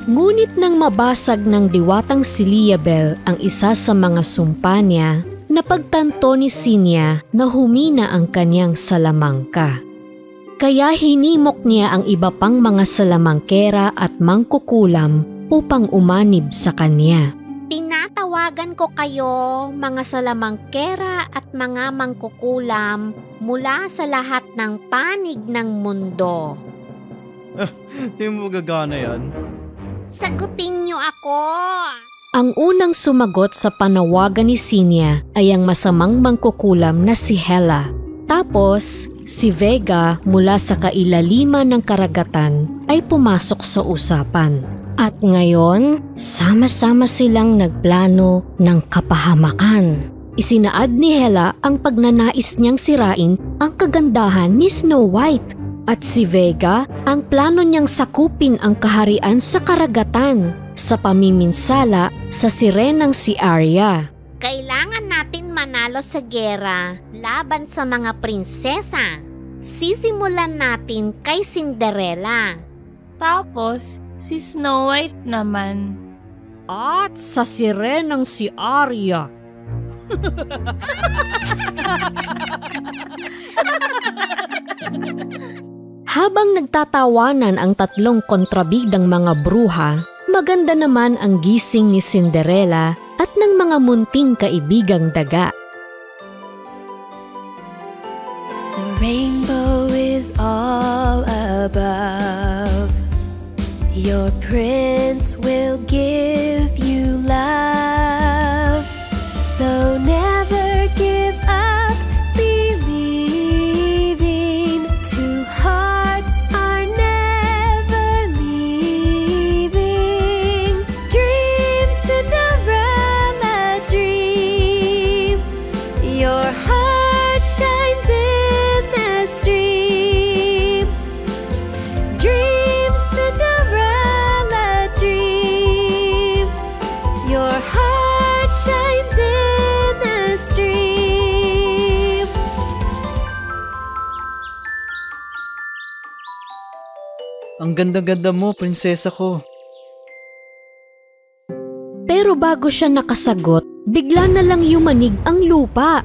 Ngunit nang mabasag ng diwatang si Liabel ang isa sa mga sumpa niya, napagtanto ni Sinya na humina ang kanyang salamangka. Kaya hinimok niya ang iba pang mga salamangkera at mangkukulam upang umanib sa kanya. Tinatawagan ko kayo, mga salamangkera at mga mangkukulam, mula sa lahat ng panig ng mundo. Di mo gagana yan. Sagutin niyo ako! Ang unang sumagot sa panawagan ni Sinya ay ang masamang mangkukulam na si Hela. Tapos, si Vega mula sa kailaliman ng karagatan ay pumasok sa usapan. At ngayon, sama-sama silang nagplano ng kapahamakan. Isinaad ni Hela ang pagnanais niyang sirain ang kagandahan ni Snow White. At si Vega, ang plano niyang sakupin ang kaharian sa karagatan sa pamiminsala sa sirenang si Arya. Kailangan natin manalo sa gera laban sa mga prinsesa. Sisimulan natin kay Cinderella. Tapos, si Snow White naman. At sa sirenang si Arya. Habang nagtatawanan ang 3 kontrabidang mga bruha, maganda naman ang gising ni Cinderella at ng mga munting kaibigang daga. The rainbow is all above. Your prince will give you love. So never give up believing. Two hearts are never leaving. Dream, Cinderella, dream. Your heart shines in this dream. Dream, Cinderella, dream. Your heart shines in this dream. Ang ganda-ganda mo, prinsesa ko. Pero bago siya nakasagot, bigla na lang yumanig ang lupa.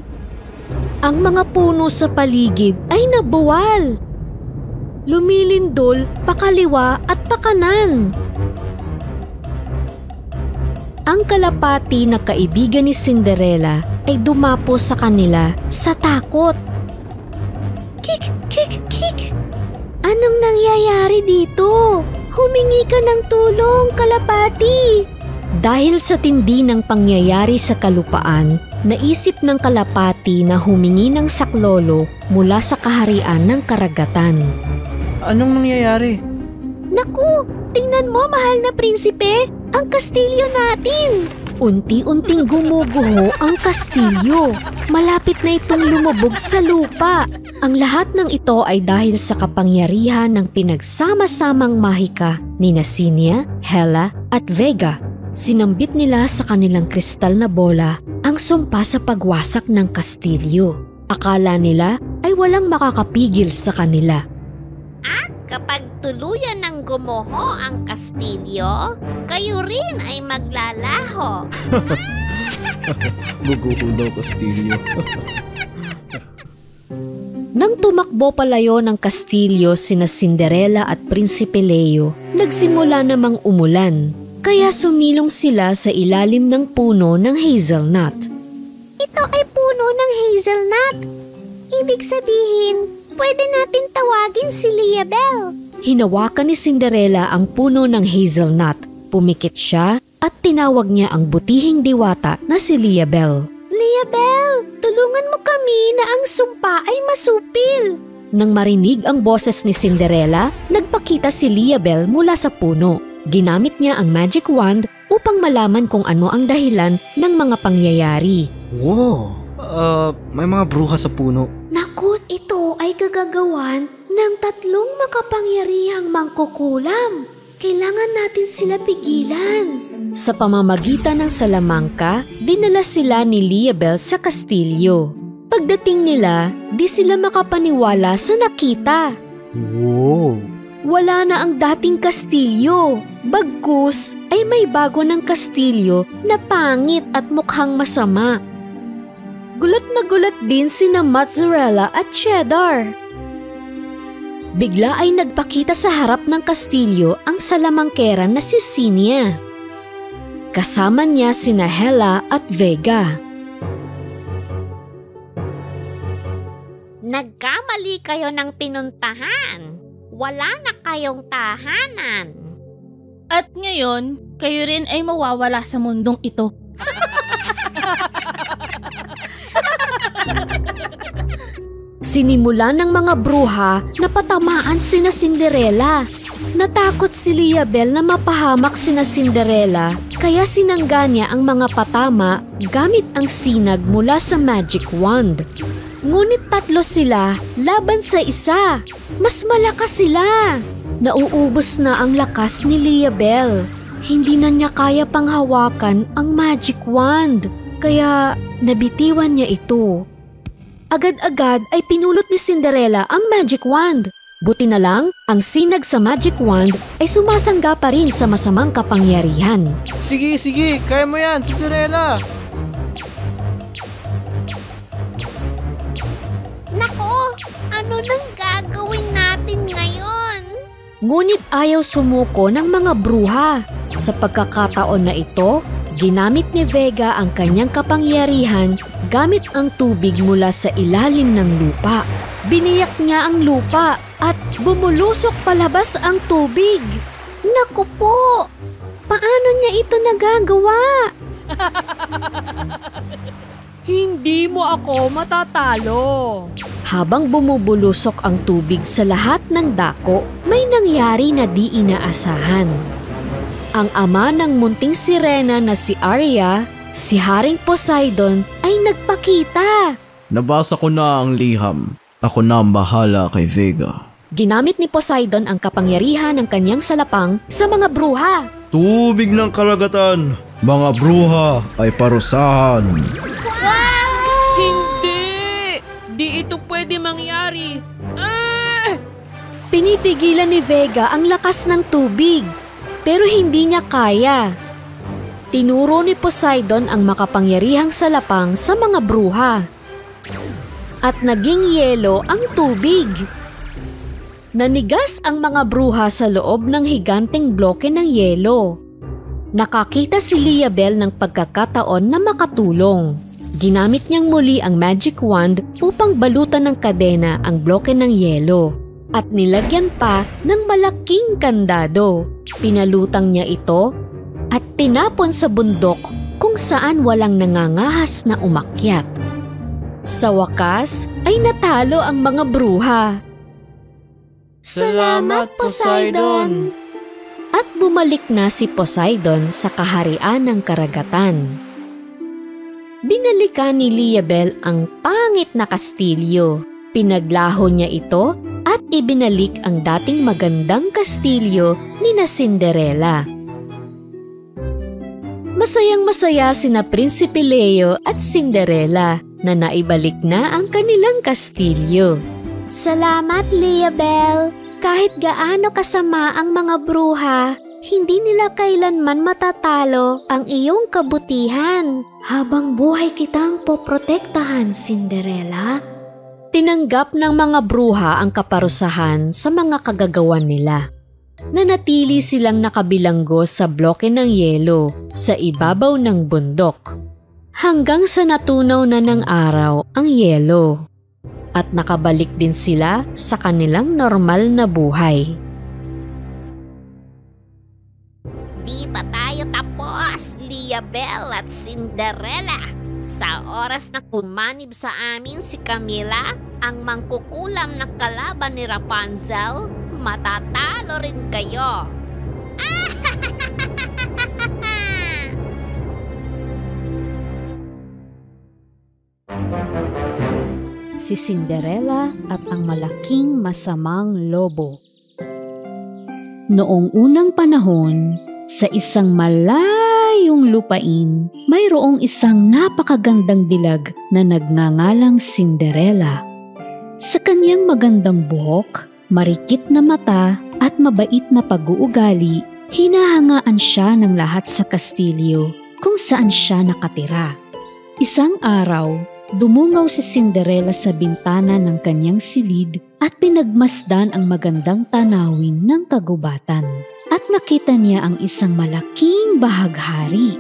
Ang mga puno sa paligid ay nabuwal. Lumilindol pakaliwa at pakanan. Ang kalapati na kaibigan ni Cinderella ay dumapo sa kanila sa takot. Kik, kik, kik! Anong nangyayari dito? Humingi ka ng tulong, kalapati! Dahil sa tindi ng pangyayari sa kalupaan, naisip ng kalapati na humingi ng saklolo mula sa kaharian ng karagatan. Anong nangyayari? Naku! Tingnan mo, mahal na prinsipe! Ang kastilyo natin! Unti-unting gumuguho ang kastilyo. Malapit na itong lumubog sa lupa. Ang lahat ng ito ay dahil sa kapangyarihan ng pinagsama-samang mahika ni Nasinia, Hela at Vega. Sinambit nila sa kanilang kristal na bola ang sumpa sa pagwasak ng kastilyo. Akala nila ay walang makakapigil sa kanila. At kapag tuluyan ng gumuho ang kastilyo, kayo rin ay maglalaho. Guguho daw kastilyo. Nang tumakbo palayo ng kastilyo sina Cinderella at Prinsipe Leo, nagsimula namang umulan. Kaya sumilong sila sa ilalim ng puno ng hazelnut. Ito ay puno ng hazelnut. Ibig sabihin, pwede natin tawagin si Liabel. Hinawakan ni Cinderella ang puno ng hazelnut. Pumikit siya at tinawag niya ang butihing diwata na si Liabel. Liabel, tulungan mo kami na ang sumpa ay masupil. Nang marinig ang boses ni Cinderella, nagpakita si Liabel mula sa puno. Ginamit niya ang magic wand upang malaman kung ano ang dahilan ng mga pangyayari. Wow! May mga bruha sa puno. Naku, ito ay kagagawan ng 3 makapangyarihang mangkukulam. Kailangan natin sila pigilan. Sa pamamagitan ng salamangka, dinala sila ni Liabel sa kastilyo. Pagdating nila, di sila makapaniwala sa nakita. Wow! Wala na ang dating kastilyo. Bagkus ay may bago ng kastilyo na pangit at mukhang masama. Gulat na gulat din sina Mozzarella at Cheddar. Bigla ay nagpakita sa harap ng kastilyo ang salamangkera na si Sinia. Kasama niya sina Hela at Vega. Nagkamali kayo ng pinuntahan. Wala na kayong tahanan. At ngayon, kayo rin ay mawawala sa mundong ito. Sinimula ng mga bruha na patamaan sina Cinderella. Natakot si Liabel na mapahamak sina Cinderella, kaya sinangga niya ang mga patama gamit ang sinag mula sa magic wand. Ngunit 3 sila laban sa isa. Mas malakas sila. Nauubos na ang lakas ni Liabel. Hindi na niya kaya panghawakan ang magic wand, kaya nabitiwan niya ito. Agad-agad ay pinulot ni Cinderella ang magic wand. Buti na lang, ang sinag sa magic wand ay sumasangga pa rin sa masamang kapangyarihan. Sige, kaya mo yan, Cinderella! Nako, ano nang gagawin natin ngayon? Ngunit ayaw sumuko ng mga bruha. Sa pagkakataon na ito, ginamit ni Vega ang kanyang kapangyarihan gamit ang tubig mula sa ilalim ng lupa. Biniyak niya ang lupa at bumulusok palabas ang tubig. Naku po! Paano niya ito nagagawa? Hindi mo ako matatalo. Habang bumubulusok ang tubig sa lahat ng dako, may nangyari na di inaasahan. Ang ama ng munting sirena na si Arya, si Haring Poseidon, ay nagpakita. Nabasa ko na ang liham. Ako na ang bahala kay Vega. Ginamit ni Poseidon ang kapangyarihan ng kanyang salapang sa mga bruha. Tubig ng karagatan, mga bruha ay parusahan. Hindi! Di ito pwede mangyari. Pinipigilan ni Vega ang lakas ng tubig, pero hindi niya kaya. Tinuro ni Poseidon ang makapangyarihang salapang sa mga bruha. At naging yelo ang tubig. Nanigas ang mga bruha sa loob ng higanteng bloke ng yelo. Nakakita si Liabel ng pagkakataon na makatulong. Ginamit niyang muli ang magic wand upang balutan ng kadena ang bloke ng yelo at nilagyan pa ng malaking kandado. Pinalutang niya ito at tinapon sa bundok kung saan walang nangangahas na umakyat. Sa wakas ay natalo ang mga bruha. Salamat, Poseidon! At bumalik na si Poseidon sa kaharian ng karagatan. Binalikan ni Liabel ang pangit na kastilyo. Pinaglaho niya ito at ibinalik ang dating magandang kastilyo ni na Cinderella. Masayang-masaya sina Prinsipe Leo at Cinderella na naibalik na ang kanilang kastilyo. Salamat, Liabel! Kahit gaano kasama ang mga bruha, hindi nila kailanman matatalo ang iyong kabutihan. Habang buhay kitang poprotektahan, Cinderella. Tinanggap ng mga bruha ang kaparusahan sa mga kagagawan nila. Nanatili silang nakabilanggo sa bloke ng yelo sa ibabaw ng bundok hanggang sa natunaw na ng araw ang yelo at nakabalik din sila sa kanilang normal na buhay. Di pa tayo tapos, Liabel at Cinderella. Sa oras na kumanib sa amin si Camilla, ang mangkukulam na kalaban ni Rapunzel, matatalo rin kayo. Si Cinderella at ang malaking masamang lobo. Noong unang panahon, sa isang malayong lupain, mayroong isang napakagandang dilag na nagngangalang Cinderella. Sa kanyang magandang buhok, marikit na mata at mabait na pag-uugali, hinahangaan siya ng lahat sa kastilyo kung saan siya nakatira. Isang araw, dumungaw si Cinderella sa bintana ng kanyang silid at pinagmasdan ang magandang tanawin ng kagubatan. At nakita niya ang isang malaking bahaghari.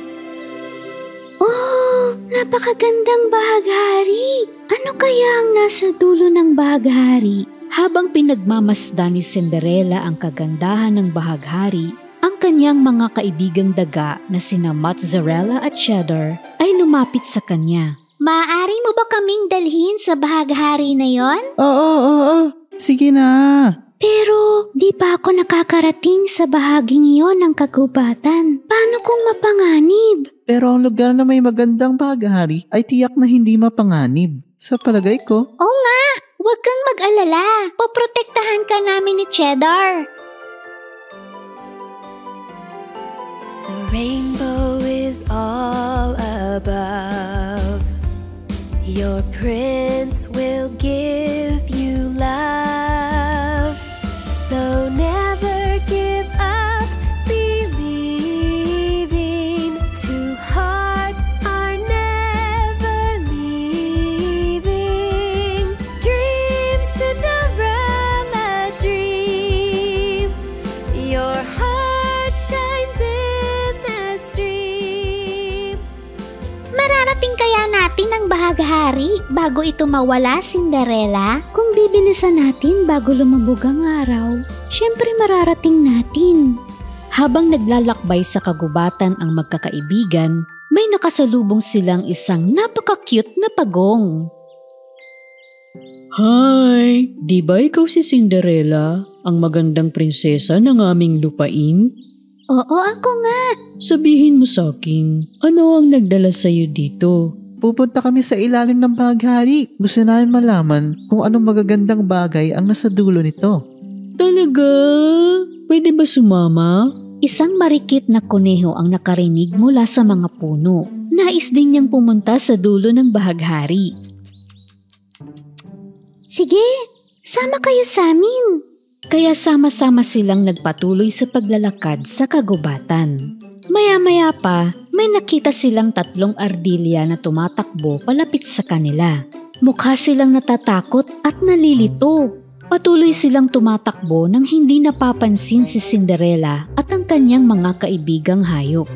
Oh, napakagandang bahaghari! Ano kaya ang nasa dulo ng bahaghari? Habang pinagmamasdan ni Cinderella ang kagandahan ng bahaghari, ang kanyang mga kaibigang daga na sina Mozzarella at Cheddar ay lumapit sa kanya. Maaari mo ba kaming dalhin sa bahaghari na yon? Oo. Sige na. Pero di pa ako nakakarating sa bahaging iyon ng kagubatan. Paano kung mapanganib? Pero ang lugar na may magandang bahaghari ay tiyak na hindi mapanganib. Sa palagay ko. Oo nga! Huwag kang mag-alala. Poprotektahan ka namin ni Cheddar. The rainbow is all above. Your prince will give you love. So never give up believing. Two hearts are never leaving. Dream, Cinderella, dream. Your heart shines in the stream. Mararating kaya natin ang bahaghari bago ito mawala, Cinderella? Kung bibilisan natin bago lumubog ang araw, syempre mararating natin. Habang naglalakbay sa kagubatan ang magkakaibigan, may nakasalubong silang isang napaka-cute na pagong. Hi! Di ba ikaw si Cinderella, ang magandang prinsesa ng aming lupain? Oo, ako nga. Sabihin mo sa akin, ano ang nagdala sa'yo dito? Pupunta kami sa ilalim ng bahaghari. Gusto namin malaman kung anong magagandang bagay ang nasa dulo nito. Talaga? Pwede ba sumama? Isang marikit na kuneho ang nakarinig mula sa mga puno. Nais din niyang pumunta sa dulo ng bahaghari. Sige, sama kayo sa amin. Kaya sama-sama silang nagpatuloy sa paglalakad sa kagubatan. Maya-maya pa, may nakita silang 3 ardilya na tumatakbo palapit sa kanila. Mukha silang natatakot at nalilito. Patuloy silang tumatakbo nang hindi napapansin si Cinderella at ang kanyang mga kaibigang hayop.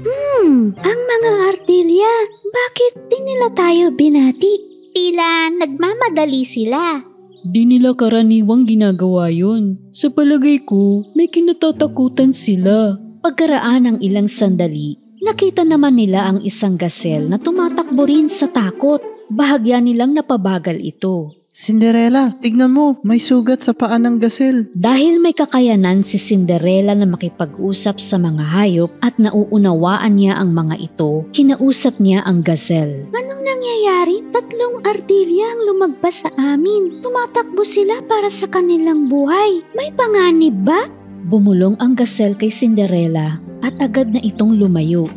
Ang mga ardilya, bakit di nila tayo binati? Tila nagmamadali sila. Di nila karaniwang ginagawa yun. Sa palagay ko, may kinatatakutan sila. Pagkaraan ng ilang sandali, nakita naman nila ang isang gazelle na tumatakbo rin sa takot. Bahagya nilang napabagal ito. Cinderella, tignan mo, may sugat sa paa ng gazelle. Dahil may kakayanan si Cinderella na makipag-usap sa mga hayop at nauunawaan niya ang mga ito, kinausap niya ang gazelle. Anong nangyayari? 3 ardilya ang lumagpas sa amin. Tumatakbo sila para sa kanilang buhay. May panganib ba? Bumulong ang gazelle kay Cinderella at agad na itong lumayo.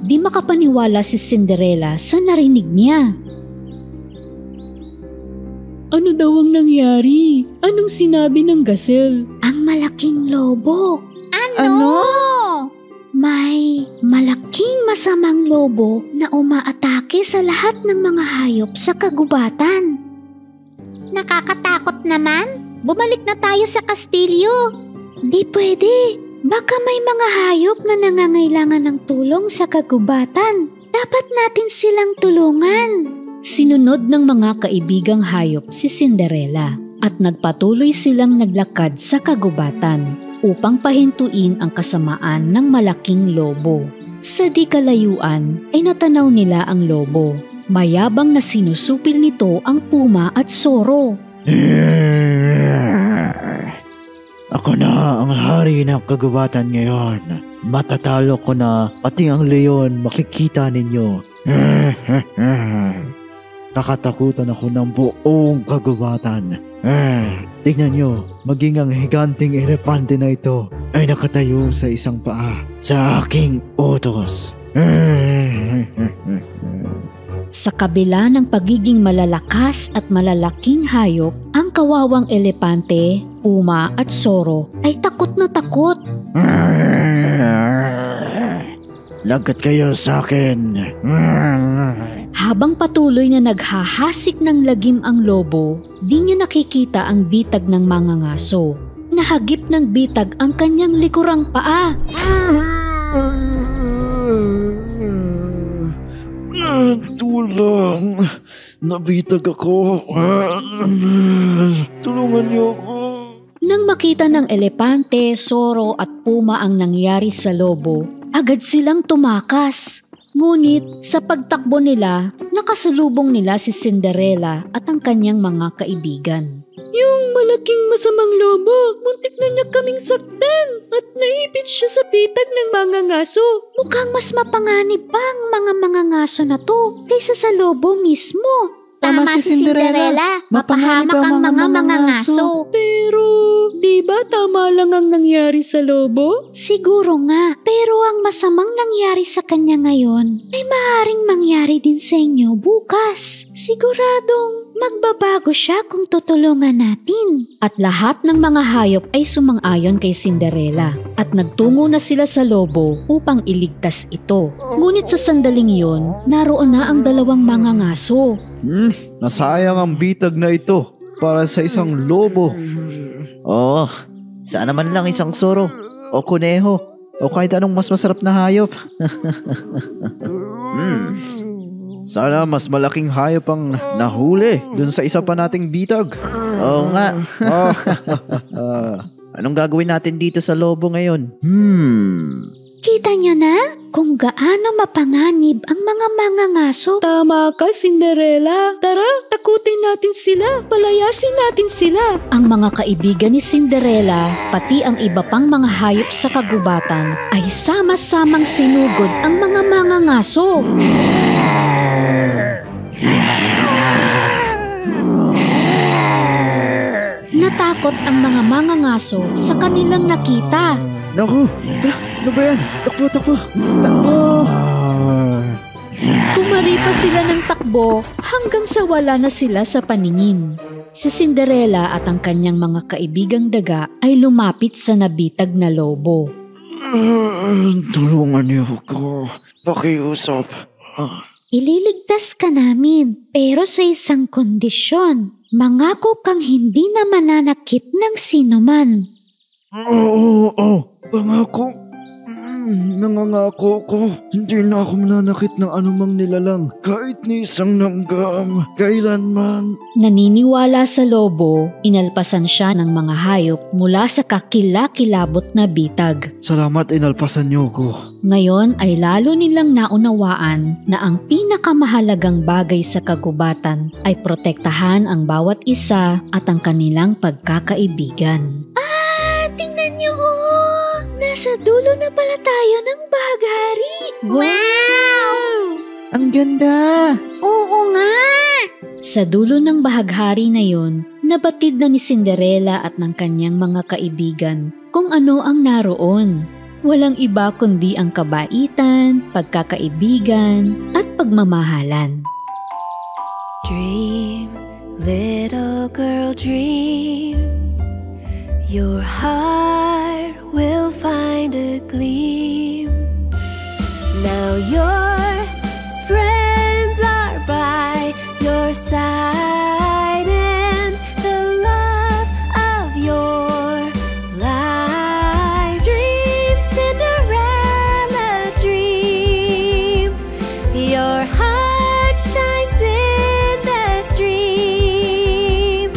Di makapaniwala si Cinderella sa narinig niya. Ano daw ang nangyari? Anong sinabi ng gazelle? Ang malaking lobo. Ano? May malaking masamang lobo na umaatake sa lahat ng mga hayop sa kagubatan. Nakakatakot naman. Bumalik na tayo sa kastilyo. Di pwede. Baka may mga hayop na nangangailangan ng tulong sa kagubatan. Dapat natin silang tulungan. Sinunod ng mga kaibigang hayop si Cinderella at nagpatuloy silang naglakad sa kagubatan upang pahintuin ang kasamaan ng malaking lobo. Sa di kalayuan ay natanaw nila ang lobo. Mayabang na sinusupil nito ang puma at soro. Ako na ang hari ng kagubatan ngayon. Matatalo ko na pati ang leon, makikita ninyo. Kakatakutan ako ng buong kagubatan. Tignan nyo, maging ang higanting elepante na ito ay nakatayo sa isang paa sa aking utos. Sa kabila ng pagiging malalakas at malalaking hayop, ang kawawang elepante, puma at soro ay takot na takot. Lagat kayo sa akin. Habang patuloy na naghahasik ng lagim ang lobo, di niya nakikita ang bitag ng mangangaso. Nahagip ng bitag ang kanyang likurang paa. Tulong! Nabitag ako. Tulungan niyo ako. Nang makita ng elepante, soro at puma ang nangyari sa lobo, agad silang tumakas. Ngunit sa pagtakbo nila, nakasalubong nila si Cinderella at ang kanyang mga kaibigan. Yung malaking masamang lobo, muntik na niya kaming saktan at naipit siya sa bitag ng mga ngaso. Mukhang mas mapanganib pa ang mga ngaso na to kaysa sa lobo mismo. Tama si Cinderella. Mapahamak ang mga ngaso. Pero, di ba tama lang ang nangyari sa lobo? Siguro nga, pero ang masamang nangyari sa kanya ngayon ay maaaring mangyari din sa inyo bukas. Siguradong magbabago siya kung tutulungan natin. At lahat ng mga hayop ay sumang-ayon kay Cinderella at nagtungo na sila sa lobo upang iligtas ito. Ngunit sa sandaling iyon, naroon na ang 2 mga ngaso. Nasayang ang bitag na ito para sa isang lobo. Sana man lang isang soro o kuneho o kahit anong mas masarap na hayop. Sana mas malaking hayop ang nahuli dun sa isa pa nating bitag. Oo nga. Anong gagawin natin dito sa lobo ngayon? Kita niyo na kung gaano mapanganib ang mga ngaso. Tama ka, Cinderella. Tara, takutin natin sila. Palayasin natin sila. Ang mga kaibigan ni Cinderella, pati ang iba pang mga hayop sa kagubatan, ay sama-samang sinugod ang mga ngaso. Natakot ang mga ngaso sa kanilang nakita. Naku! Ano ba yan? Takbo! Kumari pa sila ng takbo hanggang sa wala na sila sa paningin. Si Cinderella at ang kanyang mga kaibigang daga ay lumapit sa nabitag na lobo. Tulungan niyo ako. Pakiusap. Ililigtas ka namin, pero sa isang kondisyon. Mangako kang hindi na mananakit ng sinuman. Oo, pangako. Nangangako ko, hindi na ako mananakit ng anumang nilalang, kahit ni isang langgam, kailanman. Naniniwala sa lobo, inalpasan siya ng mga hayop mula sa kakilakilabot na bitag. Salamat, inalpasan niyo ko. Ngayon ay lalo nilang naunawaan na ang pinakamahalagang bagay sa kagubatan ay protektahan ang bawat isa at ang kanilang pagkakaibigan. Tingnan niyo Nasa dulo na pala tayo ng bahaghari. Wow! Ang ganda! Oo nga! Sa dulo ng bahaghari na yon, nabatid na ni Cinderella at ng kanyang mga kaibigan kung ano ang naroon. Walang iba kundi ang kabaitan, pagkakaibigan, at pagmamahalan. Dream, little girl, dream. Your heart will find a gleam. Now your friends are by your side, and the love of your life. Dream, Cinderella, dream. Your heart shines in the stream.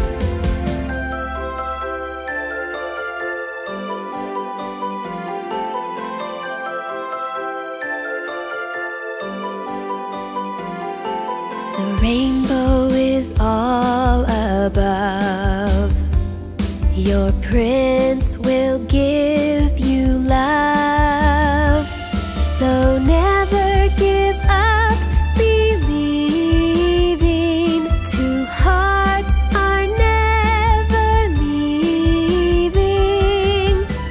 The rainbow is all above. Your prince will give you love. So never give up believing. Two hearts are never leaving.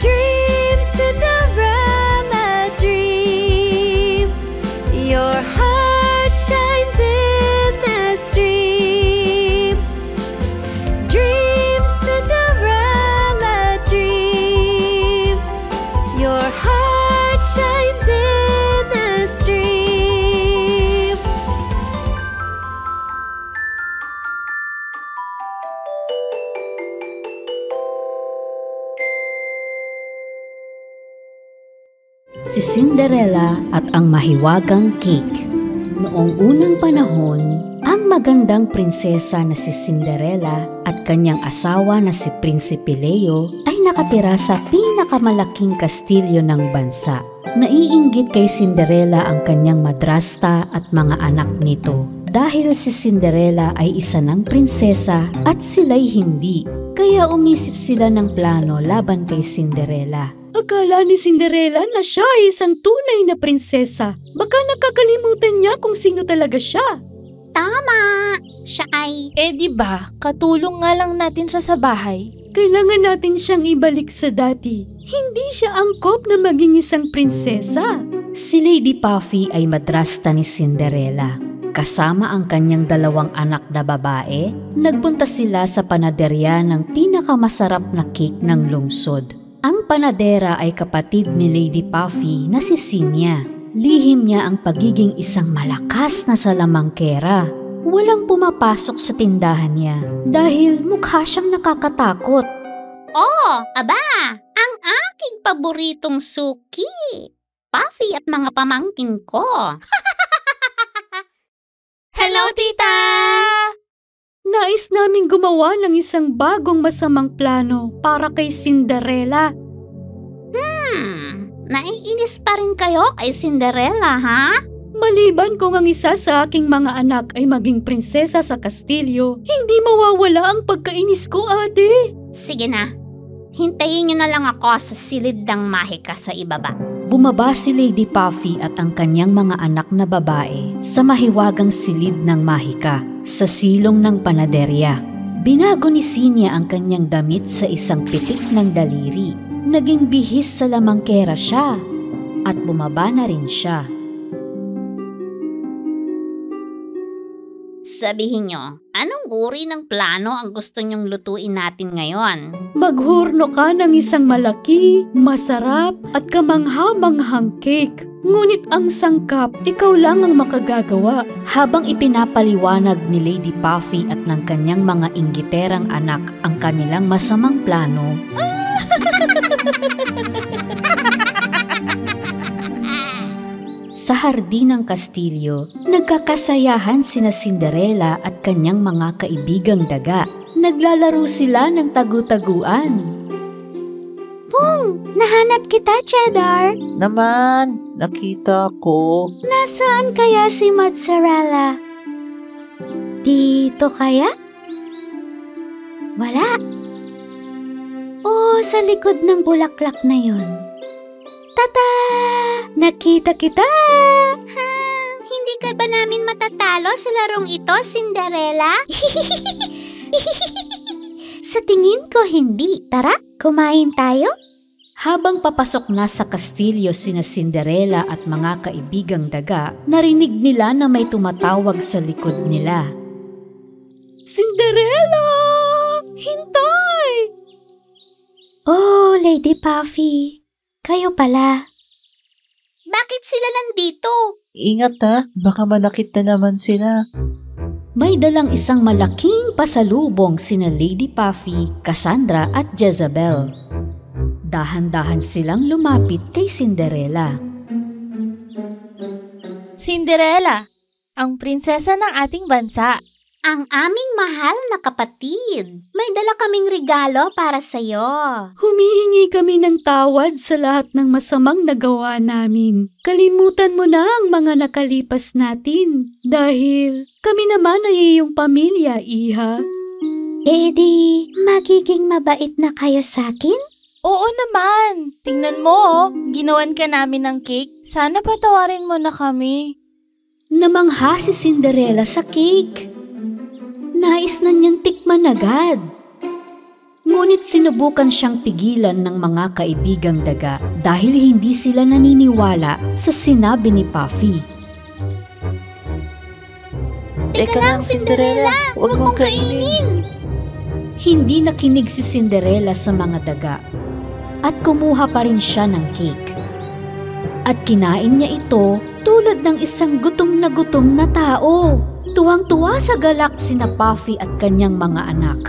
Dream, Cinderella, dream. Your heart shines in the stream. Dream, Cinderella, dream. Your heart shines in the stream. Si Cinderella at ang mahiwagang cake. Noong unang panahon, ang magandang prinsesa na si Cinderella at kanyang asawa na si Prinsipe Leo ay nakatira sa pinakamalaking kastilyo ng bansa. Naiinggit kay Cinderella ang kanyang madrasta at mga anak nito dahil si Cinderella ay isa ng prinsesa at sila'y hindi. Kaya umisip sila ng plano laban kay Cinderella. Akala ni Cinderella na siya ay isang tunay na prinsesa. Baka nakakalimutan niya kung sino talaga siya. Tama! Siya ay... Di ba? Katulong nga lang natin siya sa bahay. Kailangan natin siyang ibalik sa dati. Hindi siya angkop na maging isang prinsesa. Si Lady Puffy ay madrasta ni Cinderella. Kasama ang kanyang dalawang anak na babae, nagpunta sila sa panaderya ng pinakamasarap na cake ng lungsod. Ang panadera ay kapatid ni Lady Puffy na si Sinia. Lihim niya ang pagiging isang malakas na salamangkera. Walang pumapasok sa tindahan niya dahil mukha siyang nakakatakot. Oh, aba! Ang aking paboritong suki! Puffy at mga pamangkin ko. Hello, tita! Nais naming gumawa ng isang bagong masamang plano para kay Cinderella. Naiinis pa rin kayo kay Cinderella, ha? Maliban kung ang isa sa aking mga anak ay maging prinsesa sa kastilyo, hindi mawawala ang pagkainis ko, ate. Sige na, hintayin niyo na lang ako sa silid ng mahika sa ibaba. Bumaba si Lady Puffy at ang kanyang mga anak na babae sa mahiwagang silid ng mahika sa silong ng panaderya. Binago ni Sinia ang kanyang damit sa isang pitik ng daliri. Naging bihis sa lamangkera siya at bumaba na rin siya. Sabihin nyo, anong uri ng plano ang gusto nyong lutuin natin ngayon? Maghurno ka ng isang malaki, masarap at kamangha-manghang cake. Ngunit ang sangkap, ikaw lang ang makagagawa. Habang ipinapaliwanag ni Lady Puffy at ng kanyang mga inggiterang anak ang kanilang masamang plano, sa hardin ng kastilyo, nagkakasayahan sina Cinderella at kanyang mga kaibigang daga. Naglalaro sila ng tagu-taguan. Pung, nahanap kita, Cheddar. Naman, nakita ko. Nasaan kaya si Mozzarella? Dito kaya? Wala. O sa likod ng bulaklak na yon. Tata! Nakita kita! Hindi ka ba namin matatalo sa larong ito, Cinderella? Sa tingin ko hindi. Tara, kumain tayo? Habang papasok na sa kastilyo sina Cinderella at mga kaibigang daga, narinig nila na may tumatawag sa likod nila. Cinderella! Hintay! Oh, Lady Puffy. Kayo pala. Bakit sila nandito? Ingat ha, baka manakit na naman sila. May dalang isang malaking pasalubong sina Lady Puffy, Cassandra at Jezebel. Dahan-dahan silang lumapit kay Cinderella. Cinderella, ang prinsesa ng ating bansa. Ang aming mahal na kapatid. May dala kaming regalo para sa'yo. Humihingi kami ng tawad sa lahat ng masamang nagawa namin. Kalimutan mo na ang mga nakalipas natin. Dahil kami naman ay iyong pamilya, Iha. Di, magiging mabait na kayo sa'kin? Oo naman. Tingnan mo, ginawan ka namin ng cake. Sana patawarin mo na kami. Namangha si Cinderella sa cake. Nais na niyang tikman agad. Ngunit sinubukan siyang pigilan ng mga kaibigang daga dahil hindi sila naniniwala sa sinabi ni Puffy. Teka lang, Cinderella, huwag mong kainin. Hindi nakinig si Cinderella sa mga daga at kumuha pa rin siya ng cake. At kinain niya ito tulad ng isang gutom na tao. Tuwang-tuwa sa galak sina Puffy at kanyang mga anak.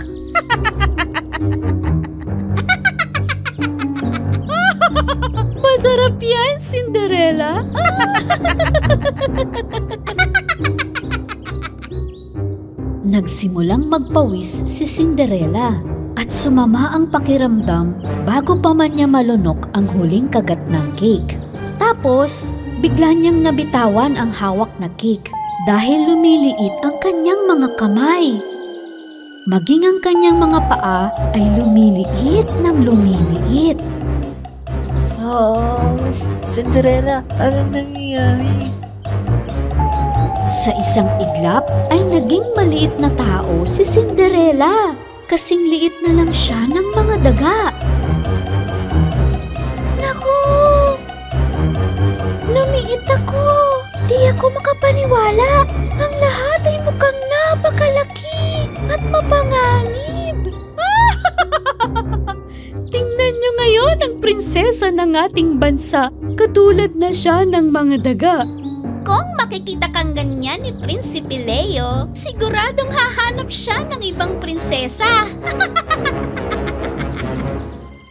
Masarap yan, Cinderella. Nagsimulang magpawis si Cinderella at sumama ang pakiramdam bago pa man niya malunok ang huling kagat ng cake. Tapos, bigla niyang nabitawan ang hawak na cake dahil lumiliit ang kanyang mga kamay. Maging ang kanyang mga paa ay lumiliit ng lumiliit. Oh, Cinderella, anong nangyayari? Sa isang iglap ay naging maliit na tao si Cinderella. Kasing liit na lang siya ng mga daga. Naku! Lumiit ako! Di ako makapaniwala. Ang lahat ay mukhang napakalaki at mapanganib. Tingnan niyo ngayon ang prinsesa ng ating bansa. Katulad na siya ng mga daga. Kung makikita kang ganyan ni Prinsipe Leo, siguradong hahanap siya ng ibang prinsesa.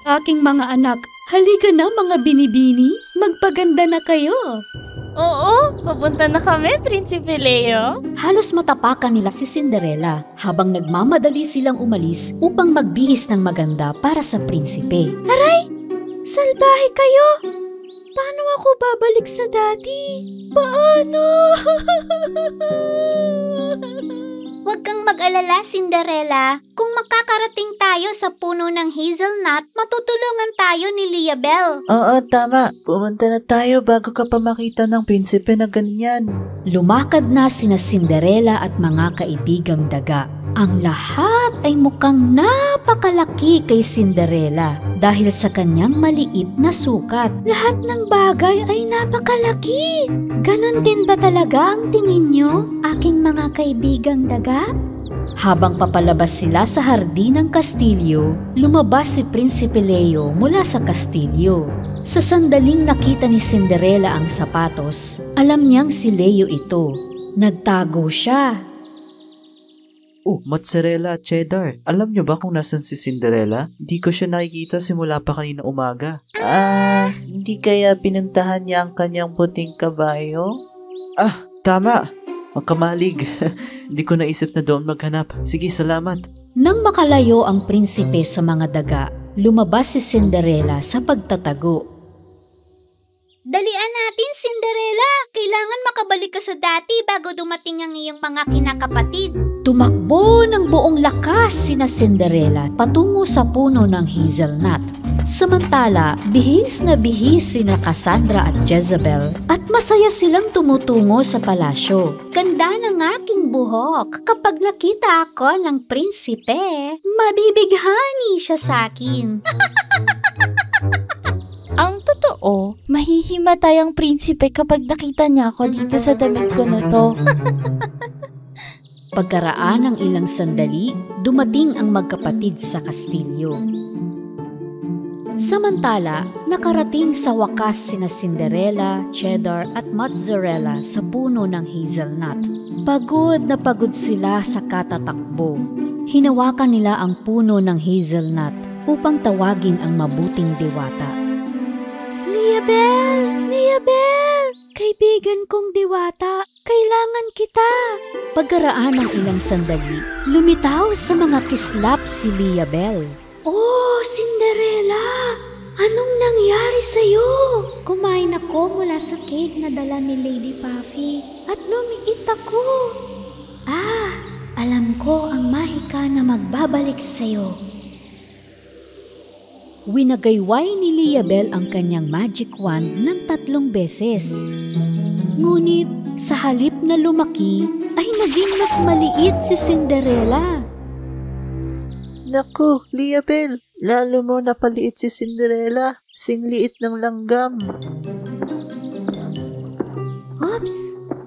Aking mga anak, halika na mga binibini. Magpaganda na kayo. Oo, papunta na kami, Prinsipe Leo. Halos matapakan nila si Cinderella habang nagmamadali silang umalis upang magbihis ng maganda para sa prinsipe. Aray! Salbahe kayo! Paano ako babalik sa dati? Paano? Huwag Huwag kang mag-alala, Cinderella. Kung makakarating tayo sa puno ng hazelnut, matutulungan tayo ni Liabel. Oo, tama. Pumunta na tayo bago ka pa makita ng prinsipe na ganyan. Lumakad na sina Cinderella at mga kaibigang daga. Ang lahat ay mukhang napakalaki kay Cinderella dahil sa kanyang maliit na sukat. Lahat ng bagay ay napakalaki. Ganon din ba talaga ang tingin nyo, aking mga kaibigang daga? Habang papalabas sila sa hardin ng kastilyo, lumabas si Prinsipe Leo mula sa kastilyo. Sa sandaling nakita ni Cinderella ang sapatos, alam niyang si Leo ito. Nagtago siya. Oh, mozzarella at cheddar. Alam niyo ba kung nasan si Cinderella? Hindi ko siya nakikita simula pa kanina umaga. Hindi kaya pinuntahan niya ang kanyang puting kabayo? Tama. Ang kamalig. Hindi ko naisip na doon maghanap. Sige, salamat. Nang makalayo ang prinsipe sa mga daga, lumabas si Cinderella sa pagtatago. Dalian natin, Cinderella. Kailangan makabalik ka sa dati bago dumating ang iyong mga kinakapatid. Tumakbo ng buong lakas sina Cinderella patungo sa puno ng hazelnut. Samantala, bihis na bihis sina Cassandra at Jezebel at masaya silang tumutungo sa palasyo. Ganda ng aking buhok. Kapag nakita ako ng prinsipe, mabibighani siya sa akin. Ang totoo, mahihimatay ang prinsipe kapag nakita niya ako dito sa damit ko na to. Pagkaraan ng ilang sandali, dumating ang magkapatid sa kastilyo. Samantala, nakarating sa wakas sina Cinderella, Cheddar at Mozzarella sa puno ng hazelnut. Pagod na pagod sila sa katatakbo. Hinawakan nila ang puno ng hazelnut upang tawagin ang mabuting diwata. Liabel! Liabel! Kaibigan kong diwata, kailangan kita! Pagkaraan ng ilang sandali, lumitaw sa mga kislap si Liabel. Oh, Cinderella! Anong nangyari sa'yo? Kumain ako mula sa cake na dala ni Lady Puffy at lumiit ako. Alam ko ang mahika na magbabalik sa'yo. Winagayway ni Liabel ang kanyang magic wand ng 3 beses. Ngunit sa halip na lumaki ay naging mas maliit si Cinderella. Naku, Liabel, lalo mo napaliit si Cinderella. Singliit ng langgam. Oops!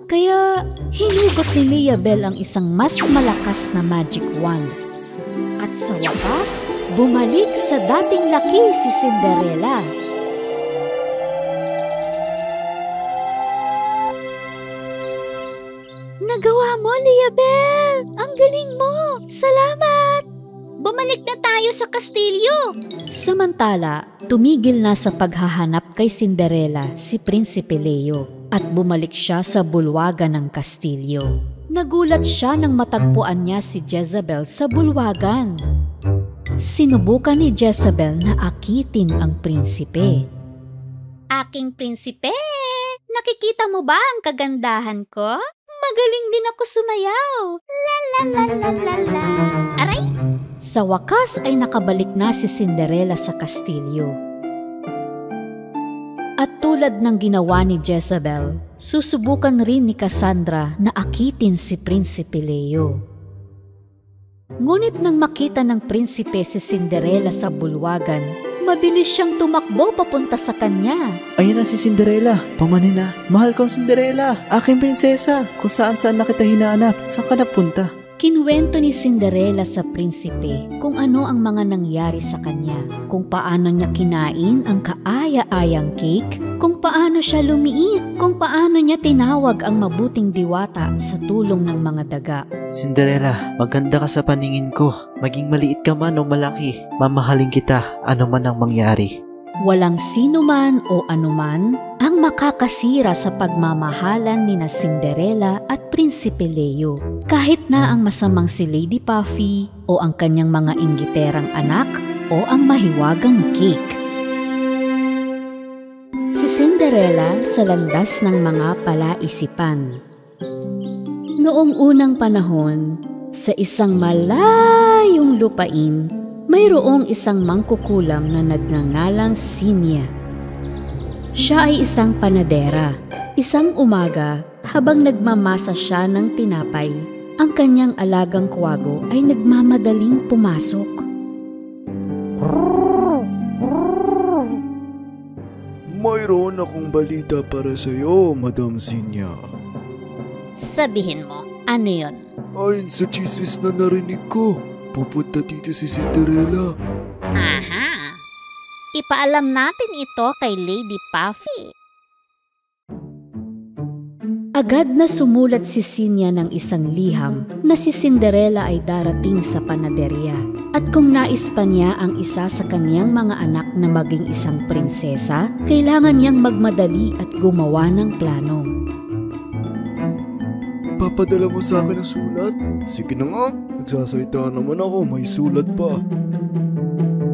Kaya hinugot ni Liabel ang isang mas malakas na magic wand. At sa wakas, bumalik sa dating laki si Cinderella. Nagawa mo, Liabel! Ang galing mo! Salamat! Bumalik na tayo sa kastilyo. Samantala, tumigil na sa paghahanap kay Cinderella si Prinsipe Leo at bumalik siya sa bulwagan ng kastilyo. Nagulat siya nang matagpuan niya si Jezebel sa bulwagan. Sinubukan ni Jezebel na akitin ang prinsipe. Aking prinsipe, nakikita mo ba ang kagandahan ko? Magaling din ako sumayaw. La la la la la la. Aray! Sa wakas ay nakabalik na si Cinderella sa kastilyo. At tulad ng ginawa ni Jezebel, susubukan rin ni Cassandra na akitin si Prinsipe Leo. Ngunit nang makita ng prinsipe si Cinderella sa bulwagan, mabilis siyang tumakbo papunta sa kanya. Ayun na si Cinderella. Pamanin na. Mahal kong Cinderella. Aking prinsesa. Kung saan-saan na kita hinahanap. Saan ka nagpunta? Kinuwento ni Cinderella sa prinsipe kung ano ang mga nangyari sa kanya, kung paano niya kinain ang kaaya-ayang cake, kung paano siya lumiit, kung paano niya tinawag ang mabuting diwata sa tulong ng mga daga. Cinderella, maganda ka sa paningin ko. Maging maliit ka man o malaki, mamahalin kita ano man ang mangyari. Walang sino man o anuman ang makakasira sa pagmamahalan ni na Cinderella at Prinsipe Leo. Kahit na ang masamang si Lady Puffy o ang kanyang mga inggiterang anak o ang mahiwagang cake. Si Cinderella sa landas ng mga palaisipan. Noong unang panahon, Sa isang malayong lupain, mayroong isang mangkukulam na nagngangalang Sinya. Siya ay isang panadera. Isang umaga, habang nagmamasa siya ng tinapay, ang kanyang alagang kwago ay nagmamadaling pumasok. Mayroon akong balita para sa iyo, Madam Sinya. Sabihin mo, ano yon? Ayon sa chismis na narinig ko, pupunta dito si Cinderella. Aha! Ipaalam natin ito kay Lady Puffy. Agad na sumulat si Sinya ng isang liham na si Cinderella ay darating sa panaderya. At kung nais pa niya ang isa sa kanyang mga anak na maging isang prinsesa, kailangan niyang magmadali at gumawa ng plano. Papadala mo sa akin ang sulat? Sige na nga, nagsasalita naman ako, may sulat pa.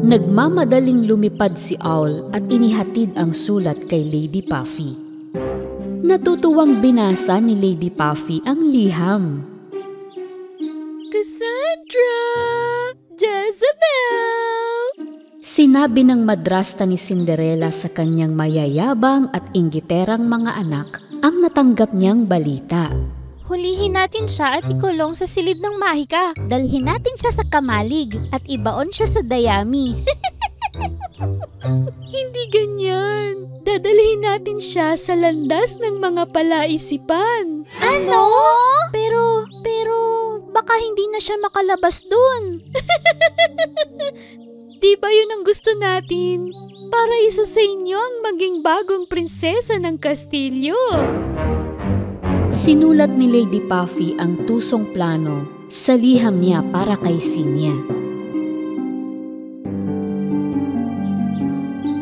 Nagmamadaling lumipad si Owl at inihatid ang sulat kay Lady Puffy. Natutuwang binasa ni Lady Puffy ang liham. Cassandra! Jezebel! Sinabi ng madrasta ni Cinderella sa kanyang mayayabang at inggiterang mga anak ang natanggap niyang balita. Hulihin natin siya at ikulong sa silid ng mahika. Dalhin natin siya sa kamalig at ibaon siya sa dayami. Hindi ganyan. Dadalhin natin siya sa landas ng mga palaisipan. Ano? Pero, baka hindi na siya makalabas dun. Di ba yun ang gusto natin? Para isa sa inyo ang maging bagong prinsesa ng kastilyo. Sinulat ni Lady Puffy ang tusong plano sa liham niya para kay Sinya.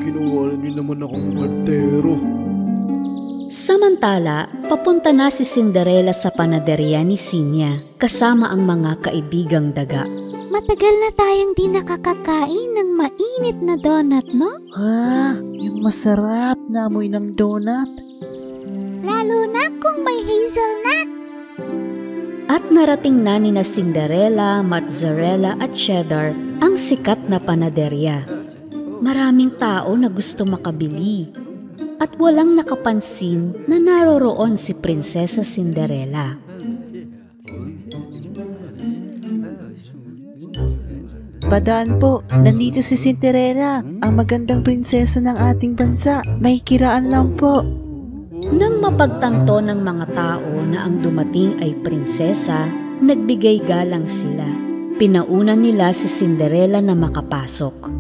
Kinuha niyo naman akong kartero. Samantala, papunta na si Cinderella sa panaderya ni Sinya kasama ang mga kaibigang daga. Matagal na tayong di nakakakain ng mainit na donut, no? Yung masarap na amoy ng donut. Lalo na kung may hazelnut. At narating na ni na Cinderella, mozzarella at cheddar ang sikat na panaderya. Maraming tao na gusto makabili at walang nakapansin na naroroon si Prinsesa Cinderella. Padaan po, nandito si Cinderella, ang magandang prinsesa ng ating bansa. May kiraan lang po. Nang mapagtanto ng mga tao na ang dumating ay prinsesa, nagbigay galang sila. Pinauna nila si Cinderella na makapasok.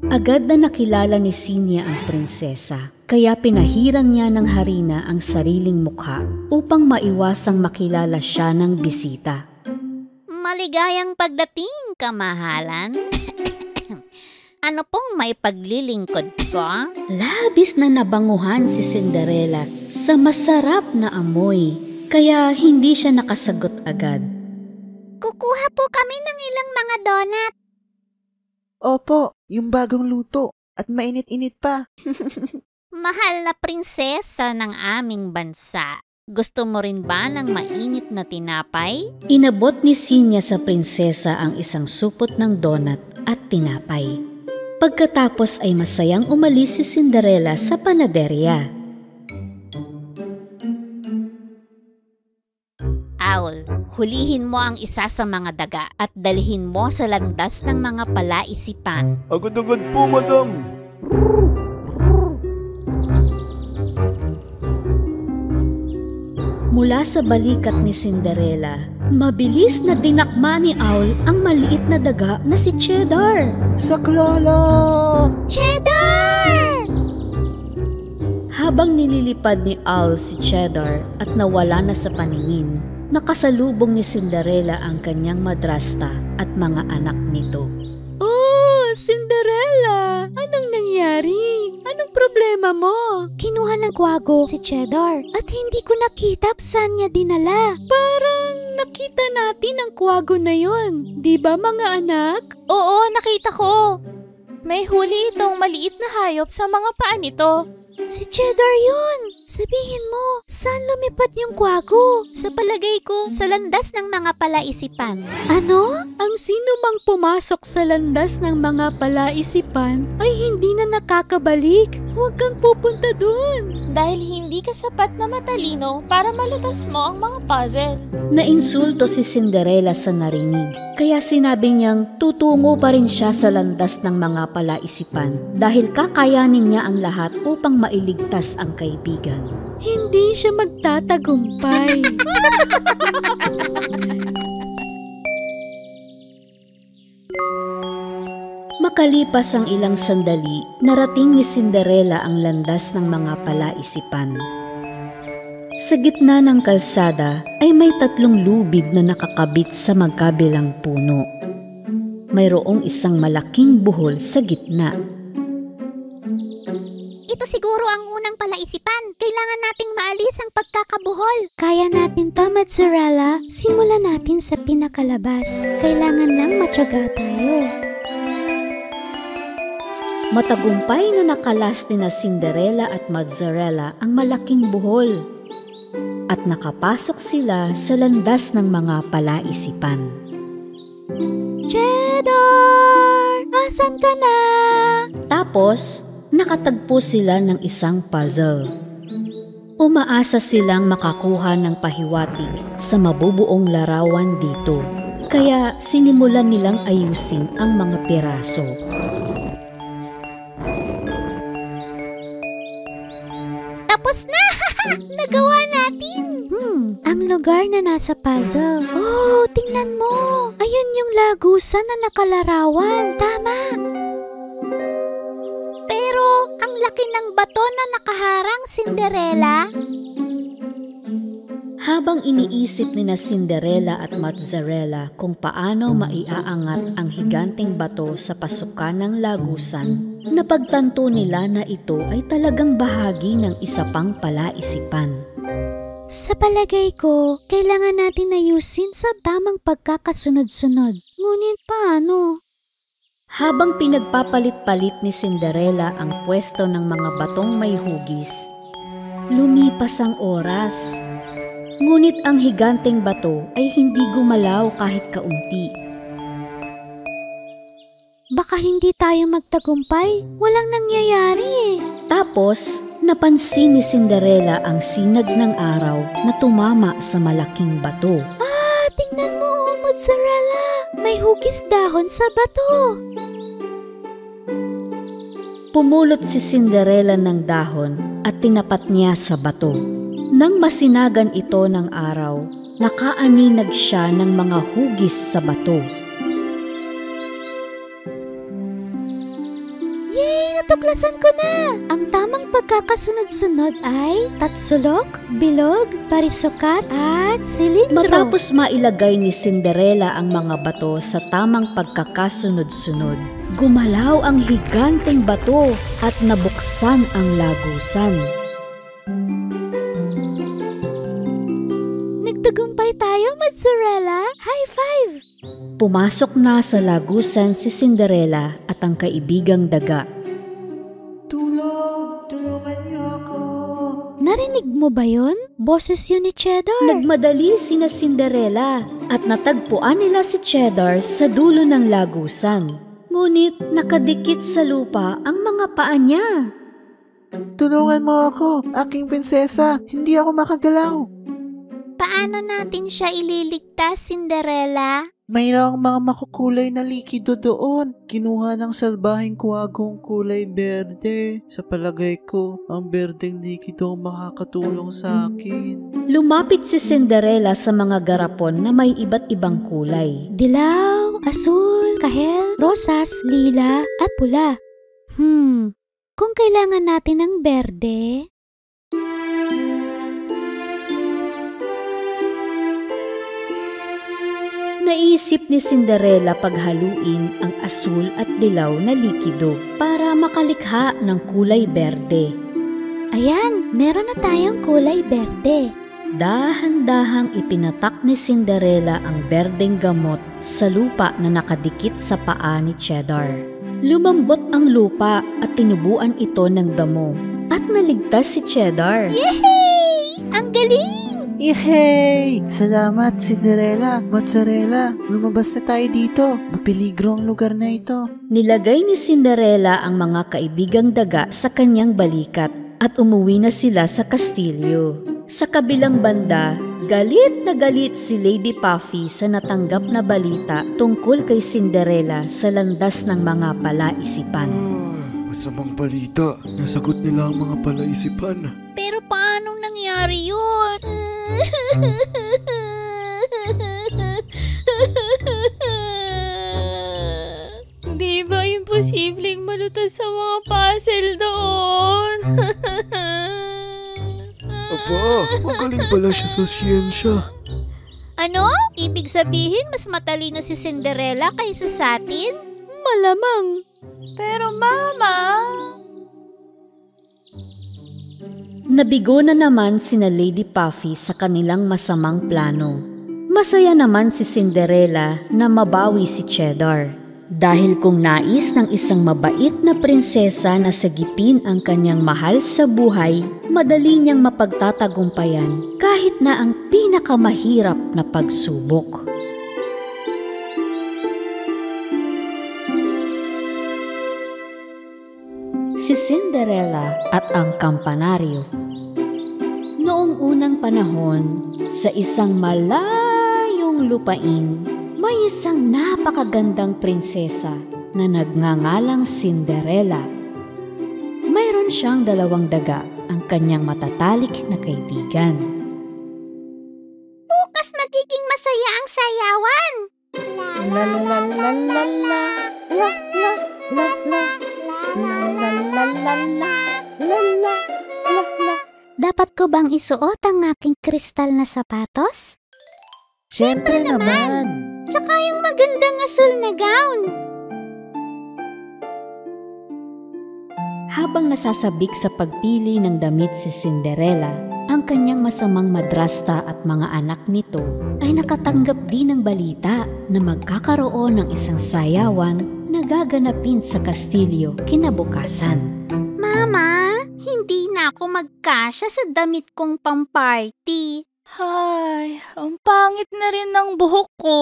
Agad na nakilala ni Sinya ang prinsesa, kaya pinahiran niya ng harina ang sariling mukha upang maiwasang makilala siya ng bisita. Maligayang pagdating, kamahalan. Ano pong may paglilingkod ko? Labis na nabanguhan si Cinderella sa masarap na amoy, kaya hindi siya nakasagot agad. Kukuha po kami ng ilang mga donut. Opo, yung bagong luto at mainit-init pa. Mahal na prinsesa ng aming bansa. Gusto mo rin ba ng mainit na tinapay? Inabot ni Sinya sa prinsesa ang isang supot ng donut at tinapay. Pagkatapos ay masayang umalis si Cinderella sa panaderya. Owl, hulihin mo ang isa sa mga daga at dalhin mo sa landas ng mga palaisipan. Agad-agad po, madam. Mula sa balikat ni Cinderella, mabilis na dinakma ni Owl ang maliit na daga na si Cheddar. Saklolo! Cheddar! Habang nililipad ni Owl si Cheddar at nawala na sa paningin, nakasalubong ni Cinderella ang kanyang madrasta at mga anak nito. Oh, Cinderella! Anong nangyari? Anong problema mo? Kinuha ng kwago si Cheddar at hindi ko nakita saan niya dinala. Parang nakita natin ang kwago na yon. Di ba mga anak? Oo, nakita ko. May huli itong maliit na hayop sa mga paa nito. Si Cheddar yun! Sabihin mo, saan lumipat yung kwago? Sa palagay ko, sa landas ng mga palaisipan. Ano? Ang sino mang pumasok sa landas ng mga palaisipan ay hindi na nakakabalik. Huwag kang pupunta dun. Dahil hindi ka sapat na matalino para malutas mo ang mga puzzle. Nainsulto si Cinderella sa narinig, kaya sinabi niyang tutungo pa rin siya sa landas ng mga palaisipan dahil kakayanin niya ang lahat upang mailigtas ang kaibigan. Hindi siya magtatagumpay. Makalipas ang ilang sandali, narating ni Cinderella ang landas ng mga palaisipan. Sa gitna ng kalsada ay may 3 lubid na nakakabit sa magkabilang puno. Mayroong isang malaking buhol sa gitna. Ito siguro ang unang palaisipan. Kailangan nating maalis ang pagkakabuhol. Kaya natin to, Mozzarella. Simulan natin sa pinakalabas. Kailangan lang matyaga tayo. Matagumpay na nakalas ni na Cinderella at Mozzarella ang malaking buhol at nakapasok sila sa landas ng mga palaisipan. Cheddar! Asan ka na? Tapos, nakatagpo sila ng isang puzzle. Umaasa silang makakuha ng pahiwatig sa mabubuong larawan dito, kaya sinimulan nilang ayusin ang mga piraso. Tapos na! Nagawa natin! Ang lugar na nasa puzzle. Oh, tingnan mo! Ayun yung lagusan na nakalarawan. Tama! Pero, ang laki ng bato na nakaharang, Cinderella. Habang iniisip ni na Cinderella at Mozzarella kung paano maiaangat ang higanting bato sa pasukan ng lagusan, napagtanto nila na ito ay talagang bahagi ng isa pang palaisipan. Sa palagay ko, kailangan natin ayusin sa tamang pagkakasunod-sunod. Ngunit paano? Habang pinagpapalit-palit ni Cinderella ang pwesto ng mga batong may hugis, lumipas ang oras. Ngunit ang higanteng bato ay hindi gumalaw kahit kaunti. Baka hindi tayo magtagumpay. Walang nangyayari eh. Tapos, napansin ni Cinderella ang sinag ng araw na tumama sa malaking bato. Tingnan mo, Mozzarella. May hugis dahon sa bato. Pumulot si Cinderella ng dahon at tinapat niya sa bato. Nang masinagan ito ng araw, nakaaninag siya ng mga hugis sa bato. Yay! Natuklasan ko na! Ang tamang pagkakasunod-sunod ay tatsulok, bilog, parisukat, at silindro. Matapos mailagay ni Cinderella ang mga bato sa tamang pagkakasunod-sunod, gumalaw ang higanteng bato at nabuksan ang lagusan. Nagtagumpay tayo, Mozzarella! High five! Pumasok na sa lagusan si Cinderella at ang kaibigang daga. Tulungan niyo ako. Narinig mo ba yun? Boses yun ni Cheddar. Nagmadali sina Cinderella at natagpuan nila si Cheddar sa dulo ng lagusan. Ngunit nakadikit sa lupa ang mga paa niya. Tulungan mo ako, aking prinsesa. Hindi ako makagalaw. Paano natin siya ililigtas, Cinderella? Mayroong mga makukulay na likido doon. Kinuha ng salbahing kuwagong kulay berde. Sa palagay ko, ang berdeng likido makakatulong sa akin. Lumapit si Cinderella sa mga garapon na may iba't ibang kulay. Dilaw, asul, kahel, rosas, lila, at pula. Kung kailangan natin ng berde... Naisip ni Cinderella paghaluin ang asul at dilaw na likido para makalikha ng kulay berde. Ayan, meron na tayong kulay berde. Dahan-dahang ipinatak ni Cinderella ang berdeng gamot sa lupa na nakadikit sa paa ni Cheddar. Lumambot ang lupa at tinubuan ito ng damo. at naligtas si Cheddar. Yehey! Ang galing! Yehey! Salamat, Cinderella, Mozzarella. Lumabas na tayo dito. Mapeligro ang lugar na ito. Nilagay ni Cinderella ang mga kaibigang daga sa kanyang balikat at umuwi na sila sa kastilyo. Sa kabilang banda, galit na galit si Lady Puffy sa natanggap na balita tungkol kay Cinderella sa landas ng mga palaisipan. Masamang balita. Nasagot nila ang mga palaisipan. Pero paanong nangyari yun? Di ba imposibleng malutas sa mga puzzle doon? Aba, magaling pala siya sa siyensya. Ano? Ibig sabihin mas matalino si Cinderella kaysa sa atin? Malamang. Pero Mama... Nabigo na naman sina Lady Puffy sa kanilang masamang plano. Masaya naman si Cinderella na mabawi si Cheddar. Dahil kung nais ng isang mabait na prinsesa na sagipin ang kanyang mahal sa buhay, madali niyang mapagtatagumpayan kahit na ang pinakamahirap na pagsubok. Si Cinderella at ang Kampanaryo. Noong unang panahon, sa isang malayong lupain, may isang napakagandang prinsesa na nagngangalang Cinderella. Mayroon siyang 2 daga, ang kanyang matatalik na kaibigan. Bukas magiging masaya ang sayawan! La la la la la la la la la la la la la la la la la. Dapat ko bang isuot ang aking kristal na sapatos? Siyempre naman. Tsaka yung magandang asul na gown. Habang nasasabik sa pagpili ng damit si Cinderella, ang kanyang masamang madrasta at mga anak nito ay nakatanggap din ng balita na magkakaroon ng isang sayawan na gaganapin sa kastilyo kinabukasan. Mama, hindi na ako magkasya sa damit kong pamparty. Hay, ang pangit na rin ng buhok ko.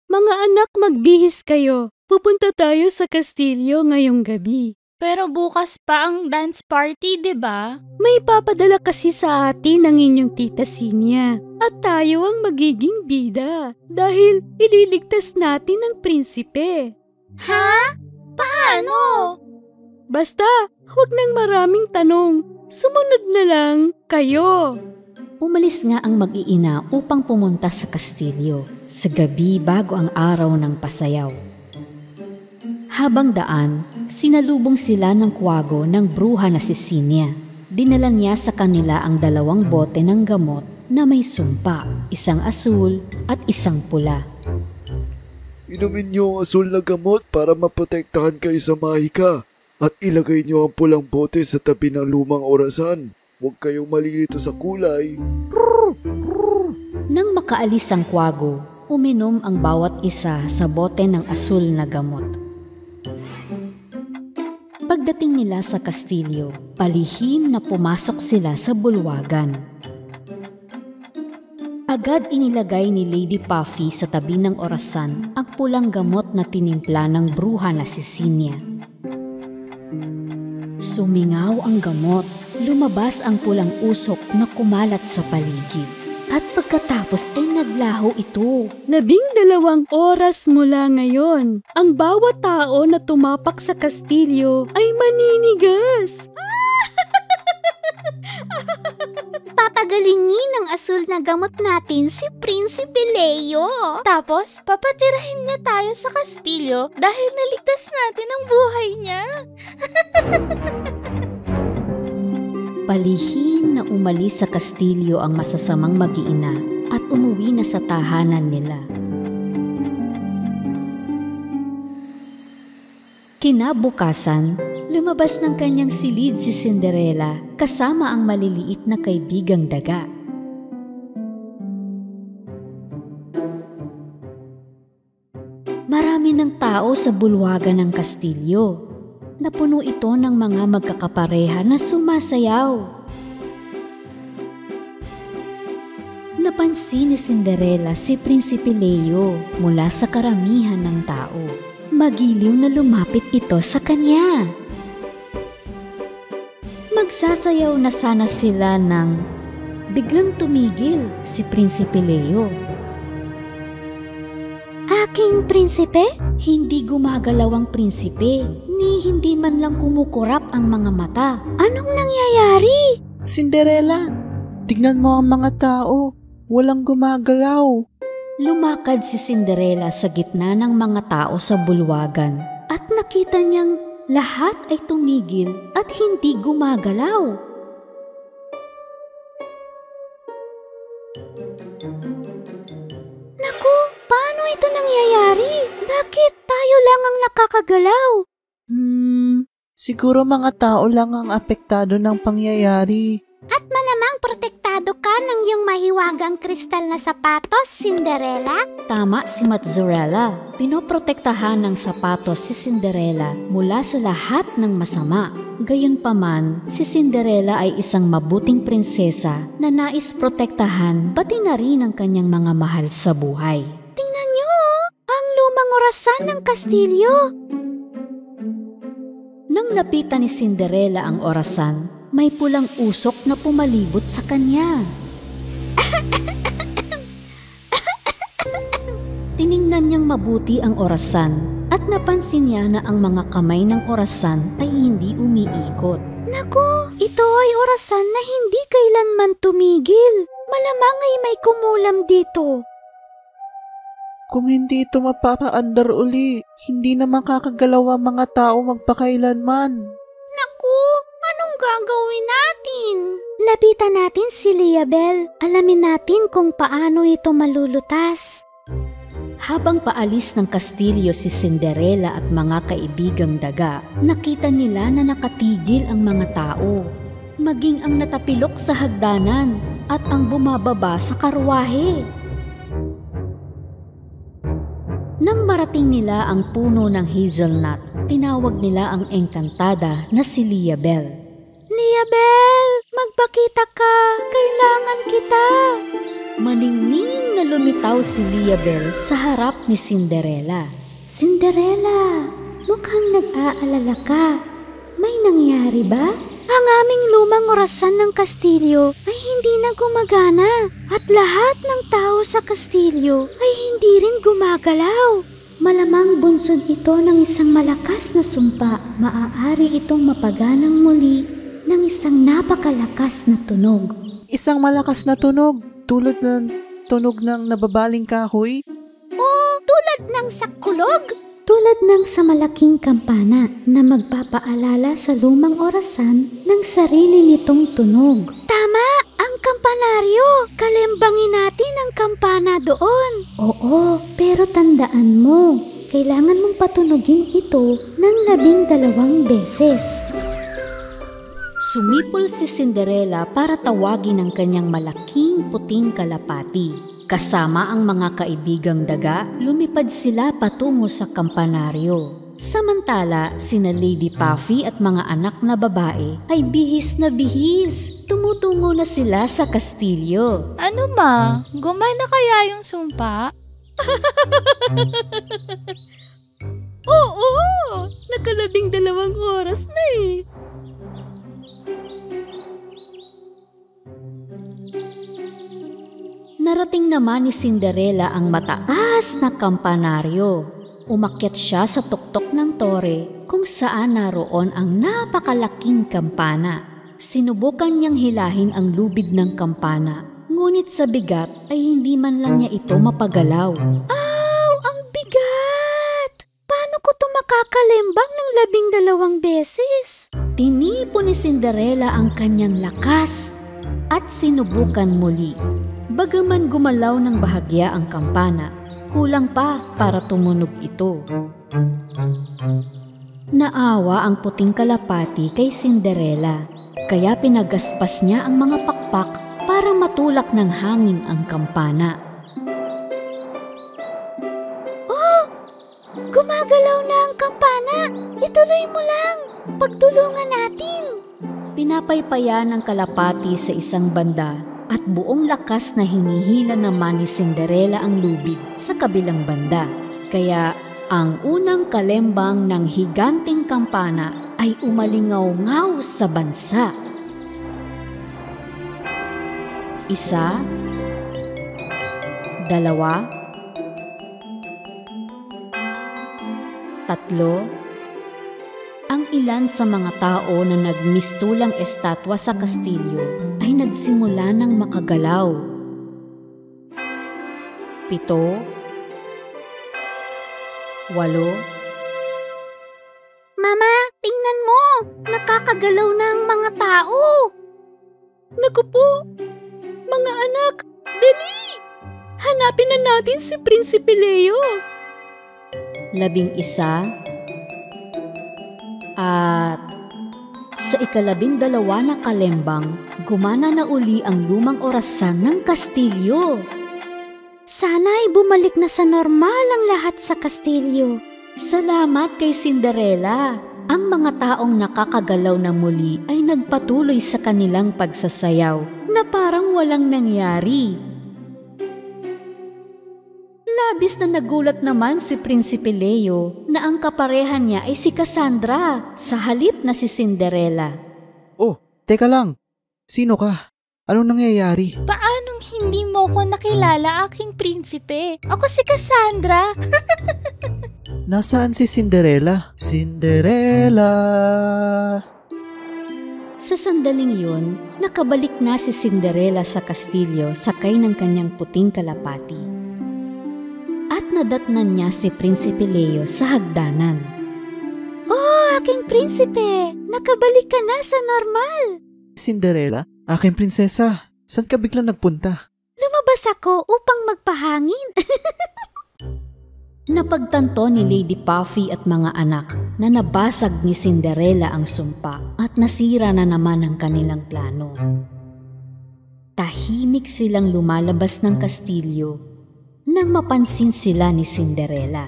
Mga anak, magbihis kayo. Pupunta tayo sa kastilyo ngayong gabi. Pero bukas pa ang dance party, di ba? May papadala kasi sa atin ng inyong tita Sinia at tayo ang magiging bida dahil ililigtas natin ang prinsipe. Ha? Paano? Basta, huwag nang maraming tanong. Sumunod na lang kayo. Umalis nga ang mag-iina upang pumunta sa kastilyo sa gabi bago ang araw ng pasayaw. Habang daan, sinalubong sila ng kwago ng bruha na si Sinia. Dinala niya sa kanila ang 2 bote ng gamot na may sumpa, isang asul at isang pula. Inumin niyo ang asul na gamot para maprotektahan kayo sa mahika at ilagay niyo ang pulang bote sa tabi ng lumang orasan. Huwag kayong malilito sa kulay. Nang makaalis ang kwago, uminom ang bawat isa sa bote ng asul na gamot. Pagdating nila sa kastilyo, palihim na pumasok sila sa bulwagan. Agad inilagay ni Lady Puffy sa tabi ng orasan ang pulang gamot na tinimpla ng bruha na si Sinia. Sumingaw ang gamot, lumabas ang pulang usok na kumalat sa paligid. At pagkatapos ay naglaho ito. 12 oras mula ngayon, ang bawat tao na tumapak sa kastilyo ay maninigas. Papagalingin ng asul na gamot natin si Prinsipe Leo. Tapos, papatirahin niya tayo sa kastilyo dahil naligtas natin ang buhay niya. Palihim na umalis sa kastilyo ang masasamang mag-iina at umuwi na sa tahanan nila. Kinabukasan, lumabas ng kanyang silid si Cinderella kasama ang maliliit na kaibigang daga. Marami ng tao sa bulwagan ng kastilyo. na puno ito ng mga magkakapareha na sumasayaw. Napansin ni Cinderella si Prinsipe Leo mula sa karamihan ng tao. Magiliw na lumapit ito sa kanya. Magsasayaw na sana sila nang biglang tumigil si Prinsipe Leo. Aking prinsipe? Hindi gumagalaw ang prinsipe, ni hindi man lang kumukurap ang mga mata. Anong nangyayari? Cinderella, tignan mo ang mga tao. Walang gumagalaw. Lumakad si Cinderella sa gitna ng mga tao sa bulwagan at nakita niyang lahat ay tumigil at hindi gumagalaw. Naku, paano ito nangyayari? Bakit tayo lang ang nakakagalaw? Siguro mga tao lang ang apektado ng pangyayari. At malamang protektado ka ng iyong mahiwagang kristal na sapatos, Cinderella. Tama si Mozzarella. Pinoprotektahan ng sapatos si Cinderella mula sa lahat ng masama. Gayunpaman, si Cinderella ay isang mabuting prinsesa na nais protektahan pati na rin ang kanyang mga mahal sa buhay. Tingnan niyo, ang lumang orasan ng kastilyo. Nang lapitan ni Cinderella ang orasan, may pulang usok na pumalibot sa kanya. Tiningnan niyang mabuti ang orasan at napansin niya na ang mga kamay ng orasan ay hindi umiikot. Naku, ito ay orasan na hindi kailanman tumigil. Malamang ay may kumulam dito. Kung hindi ito mapapaandar uli, hindi na makakagalaw ang mga tao magpakailanman. Naku, anong gagawin natin? Lapitan natin si Liabel. Alamin natin kung paano ito malulutas. Habang paalis ng kastilyo si Cinderella at mga kaibigang daga, nakita nila na nakatigil ang mga tao, maging ang natapilok sa hagdanan at ang bumababa sa karwahe. Nang marating nila ang puno ng hazelnut, tinawag nila ang engkantada na si Liabel. Liabel, magpakita ka! Kailangan kita! Maningning na lumitaw si Liabel sa harap ni Cinderella. Cinderella, mukhang nag-aalala ka. May nangyari ba? Ang aming lumang orasan ng kastilyo ay hindi na gumagana at lahat ng tao sa kastilyo ay hindi rin gumagalaw. Malamang bunsod ito ng isang malakas na sumpa. Maaari itong mapaganang muli ng isang napakalakas na tunog. Isang malakas na tunog? Tulad ng tunog ng nababaling kahoy? O tulad ng sakulog? Tulad ng sa malaking kampana na magpapaalala sa lumang orasan ng sarili nitong tunog. Tama! Ang kampanaryo! Kalimbangin natin ang kampana doon. Oo, pero tandaan mo, kailangan mong patunugin ito ng 12 beses. Sumipol si Cinderella para tawagin ang kanyang malaking puting kalapati. Kasama ang mga kaibigang daga, lumipad sila patungo sa kampanaryo. Samantala, sina Lady Puffy at mga anak na babae ay bihis na bihis. Tumutungo na sila sa kastilyo. Ano ma? Gumana kaya yung sumpa? Oo! Naka-12 oras na eh. Narating naman ni Cinderella ang mataas na kampanaryo. Umakyat siya sa tuktok ng tore kung saan naroon ang napakalaking kampana. Sinubukan niyang hilahin ang lubid ng kampana, ngunit sa bigat ay hindi man lang niya ito mapagalaw. Aw! Ang bigat! Paano ko ito makakalembang ng 12 beses? Tinipo ni Cinderella ang kanyang lakas at sinubukan muli. Bagaman gumalaw ng bahagya ang kampana, kulang pa para tumunog ito. Naawa ang puting kalapati kay Cinderella, kaya pinagaspas niya ang mga pakpak para matulak ng hangin ang kampana. Oh! Gumagalaw na ang kampana! Ituloy mo lang! Pagtulungan natin! Pinapaypaya ng kalapati sa isang banda at buong lakas na hinihila naman ni Cinderella ang lubid sa kabilang banda. Kaya ang unang kalembang ng higanting kampana ay umalingaw-ngaw sa bansa. 1, 2, 3, ang ilan sa mga tao na nagmistulang estatwa sa kastilyo ay nagsimula ng makagalaw. 7, 8, Mama, tingnan mo! Nakakagalaw na ang mga tao! Naku po! Mga anak, dali! Hanapin na natin si Prinsipe Leo! 11, at sa 12 na kalembang, gumana na uli ang lumang orasan ng kastilyo. Sana'y bumalik na sa normal ang lahat sa kastilyo. Salamat kay Cinderella. Ang mga taong nakakagalaw na muli ay nagpatuloy sa kanilang pagsasayaw na parang walang nangyari. Labis na nagulat naman si Prinsipe Leo na ang kaparehan niya ay si Cassandra sa halip na si Cinderella. Oh, teka lang. Sino ka? Anong nangyayari? Paanong hindi mo ko nakilala, aking prinsipe? Ako si Cassandra. Nasaan si Cinderella? Cinderella! Sa sandaling yun, nakabalik na si Cinderella sa kastilyo sakay ng kanyang puting kalapati. At nadatnan niya si Prinsipe Leo sa hagdanan. Oh, aking prinsipe! Nakabalik ka na sa normal! Cinderella, aking prinsesa, saan ka biglang nagpunta? Lumabas ako upang magpahangin. Napagtanto ni Lady Puffy at mga anak na nabasag ni Cinderella ang sumpa at nasira na naman ang kanilang plano. Tahimik silang lumalabas ng kastilyo nang mapansin sila ni Cinderella.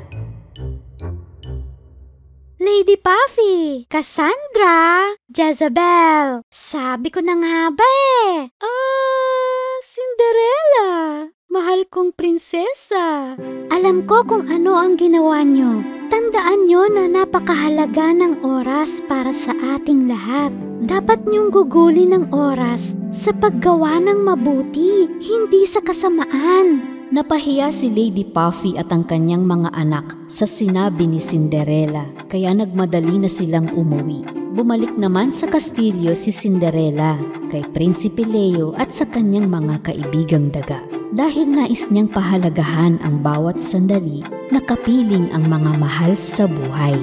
Lady Puffy, Cassandra, Jezebel, sabi ko na nga ba eh. Cinderella, mahal kong prinsesa. Alam ko kung ano ang ginawa nyo. Tandaan nyo na napakahalaga ng oras para sa ating lahat. Dapat nyong gugulin ng oras sa paggawa ng mabuti, hindi sa kasamaan. Napahiya si Lady Puffy at ang kanyang mga anak sa sinabi ni Cinderella, kaya nagmadali na silang umuwi. Bumalik naman sa kastilyo si Cinderella kay Prinsipe Leo at sa kanyang mga kaibigang daga. Dahil nais niyang pahalagahan ang bawat sandali na kapiling ang mga mahal sa buhay.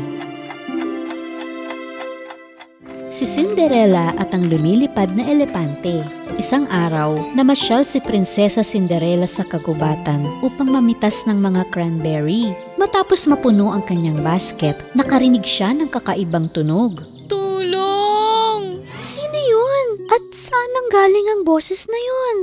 Si Cinderella at ang lumilipad na elepante. Isang araw, namasyal si Prinsesa Cinderella sa kagubatan upang mamitas ng mga cranberry. Matapos mapuno ang kanyang basket, nakarinig siya ng kakaibang tunog. Tulong! Sino yun? At saan nanggaling ang boses na yun?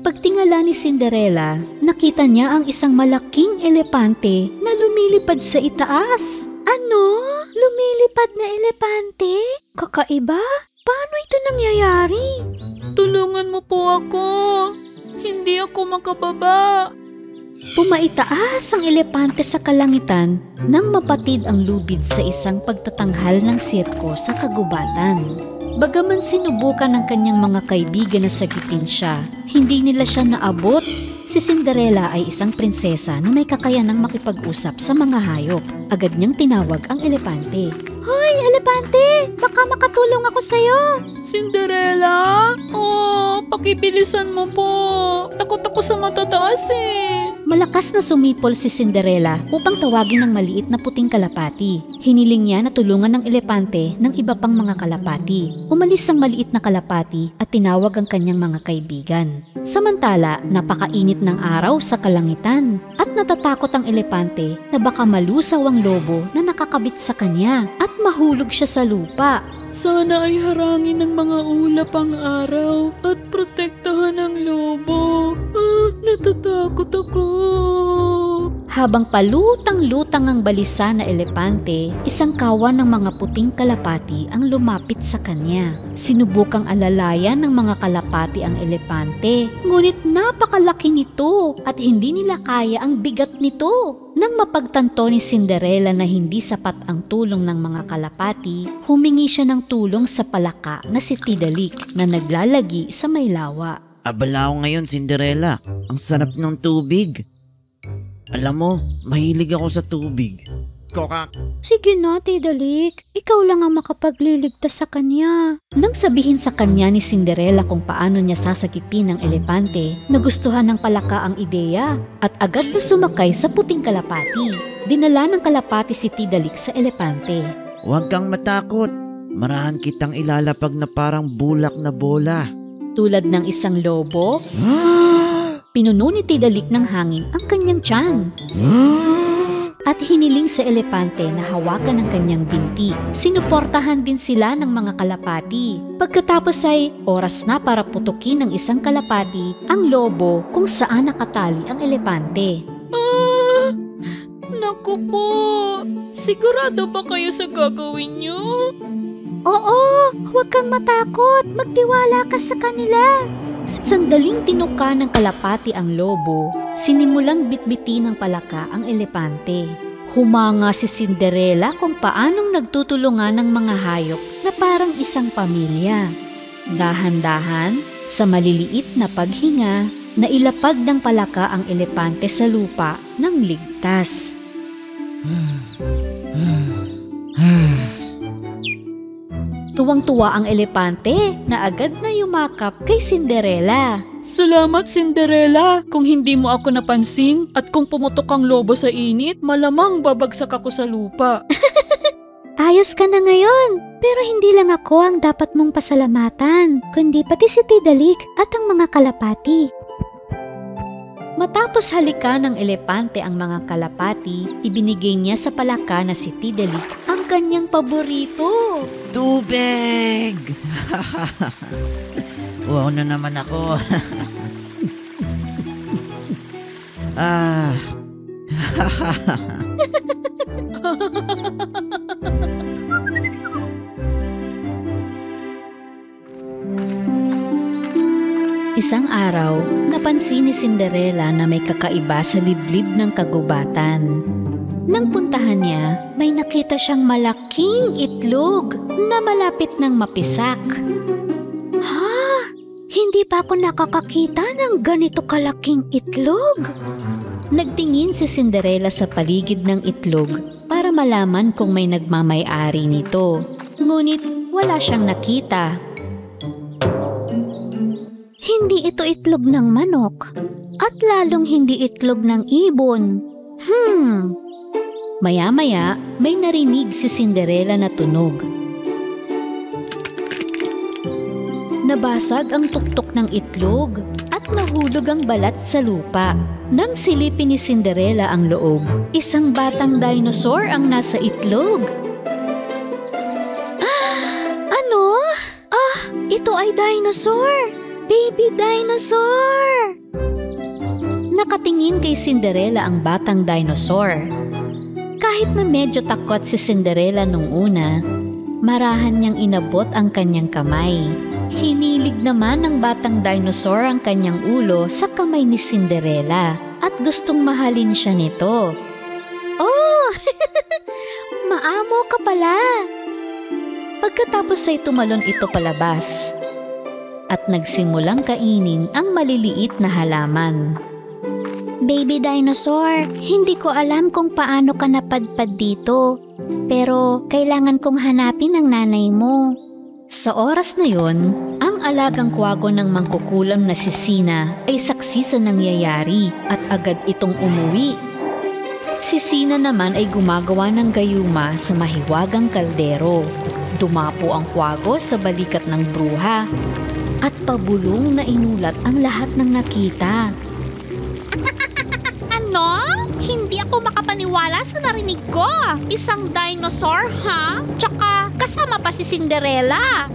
Pagtingala ni Cinderella, nakita niya ang isang malaking elepante na lumilipad sa itaas. Ano? Lumilipad na elepante? Kakaiba? Paano ito nangyayari? Tulungan mo po ako. Hindi ako makababa. Pumaitaas ang elepante sa kalangitan nang mapatid ang lubid sa isang pagtatanghal ng sirko sa kagubatan. Bagaman sinubukan ng kanyang mga kaibigan na sagitin siya, hindi nila siya naabot. Si Cinderella ay isang prinsesa na may kakayanang makipag-usap sa mga hayop. Agad niyang tinawag ang elepante. Hoy, elepante! Baka makatulong ako sa'yo! Cinderella? Oh, pakibilisan mo po. Takot ako sa matataas eh. Malakas na sumipol si Cinderella upang tawagin ng maliit na puting kalapati. Hiniling niya na tulungan ng elepante ng iba pang mga kalapati. Umalis ang maliit na kalapati at tinawag ang kanyang mga kaibigan. Samantala, napakainit ng araw sa kalangitan at natatakot ang elepante na baka malusaw ang lobo na nakakabit sa kanya at mahulog siya sa lupa. Sana ay harangin ng mga ulap ang araw at protektahan ang lobo. Natatakot ako. Habang palutang-lutang ang balisa na elepante, isang kawan ng mga puting kalapati ang lumapit sa kanya. Sinubukang alalayan ng mga kalapati ang elepante, ngunit napakalaki nito at hindi nila kaya ang bigat nito. Nang mapagtanto ni Cinderella na hindi sapat ang tulong ng mga kalapati, humingi siya ng tulong sa palaka na si Tidalik na naglalagi sa may lawa. Abala ako ngayon, Cinderella. Ang sarap ng tubig. Alam mo, mahilig ako sa tubig. Kokak! Sige na, Tidalik. Ikaw lang ang makapagliligtas sa kanya. Nang sabihin sa kanya ni Cinderella kung paano niya sasakipin ang elepante, nagustuhan ng palaka ang ideya at agad na sumakay sa puting kalapati. Dinala ng kalapati si Tidalik sa elepante. Huwag kang matakot. Marahan kitang ilalapag na parang bulak na bola. Tulad ng isang lobo, pinuno ni Tidalik ng hangin ang kanyang tiyan. At hiniling sa elepante na hawakan ang kanyang binti. Sinuportahan din sila ng mga kalapati. Pagkatapos ay oras na para putukin ng isang kalapati ang lobo kung saan nakatali ang elepante. Naku po! Sigurado ba kayo sa gagawin niyo? Oo, huwag kang matakot. Magtiwala ka sa kanila. Sandaling tinuka ng kalapati ang lobo, sinimulang bitbitin ng palaka ang elepante. Humanga si Cinderella kung paanong nagtutulungan ng mga hayop na parang isang pamilya. Dahan-dahan, sa maliliit na paghinga, nailapag ng palaka ang elepante sa lupa ng ligtas. Tuwang-tuwa ang elepante na agad na yumakap kay Cinderella. Salamat, Cinderella. Kung hindi mo ako napansin at kung pumutok ang lobo sa init, malamang babagsak ako sa lupa. Ayos ka na ngayon. Pero hindi lang ako ang dapat mong pasalamatan, kundi pati si Tidalik at ang mga kalapati. Matapos halikan ng elepante ang mga kalapati, ibinigay niya sa palaka na si Tidalik ang kanyang paborito. Tubig! Wow na naman ako. Isang araw, napansin ni Cinderella na may kakaiba sa liblib ng kagubatan. Nang puntahan niya, may nakita siyang malaking itlog na malapit ng mapisak. Ha? Hindi pa ako nakakakita ng ganito kalaking itlog. Nagtingin si Cinderella sa paligid ng itlog para malaman kung may nagmamay-ari nito. Ngunit wala siyang nakita. Hindi ito itlog ng manok at lalong hindi itlog ng ibon. Maya-maya, may narinig si Cinderella na tunog. Nabasag ang tuktok ng itlog at nahulog ang balat sa lupa. Nang silipin ni Cinderella ang loob, isang batang dinosaur ang nasa itlog. Ano? Ito ay dinosaur! Baby dinosaur! Nakatingin kay Cinderella ang batang dinosaur. Kahit na medyo takot si Cinderella nung una, marahan niyang inabot ang kanyang kamay. Hinilig naman ng batang dinosaur ang kanyang ulo sa kamay ni Cinderella at gustong mahalin siya nito. Oh! Maamo ka pala! Pagkatapos ay tumalon ito palabas at nagsimulang kainin ang maliliit na halaman. Baby dinosaur, hindi ko alam kung paano ka napadpad dito. Pero kailangan kong hanapin ang nanay mo. Sa oras na yon, ang alagang kwago ng mangkukulam na si Sina ay saksi sa nangyayari at agad itong umuwi. Si Sina naman ay gumagawa ng gayuma sa mahiwagang kaldero. Dumapo ang kwago sa balikat ng bruha at pabulong na inulat ang lahat ng nakita. Ano? Hindi ako makapaniwala sa narinig ko. Isang dinosaur, ha? Tsaka kasama pa si Cinderella.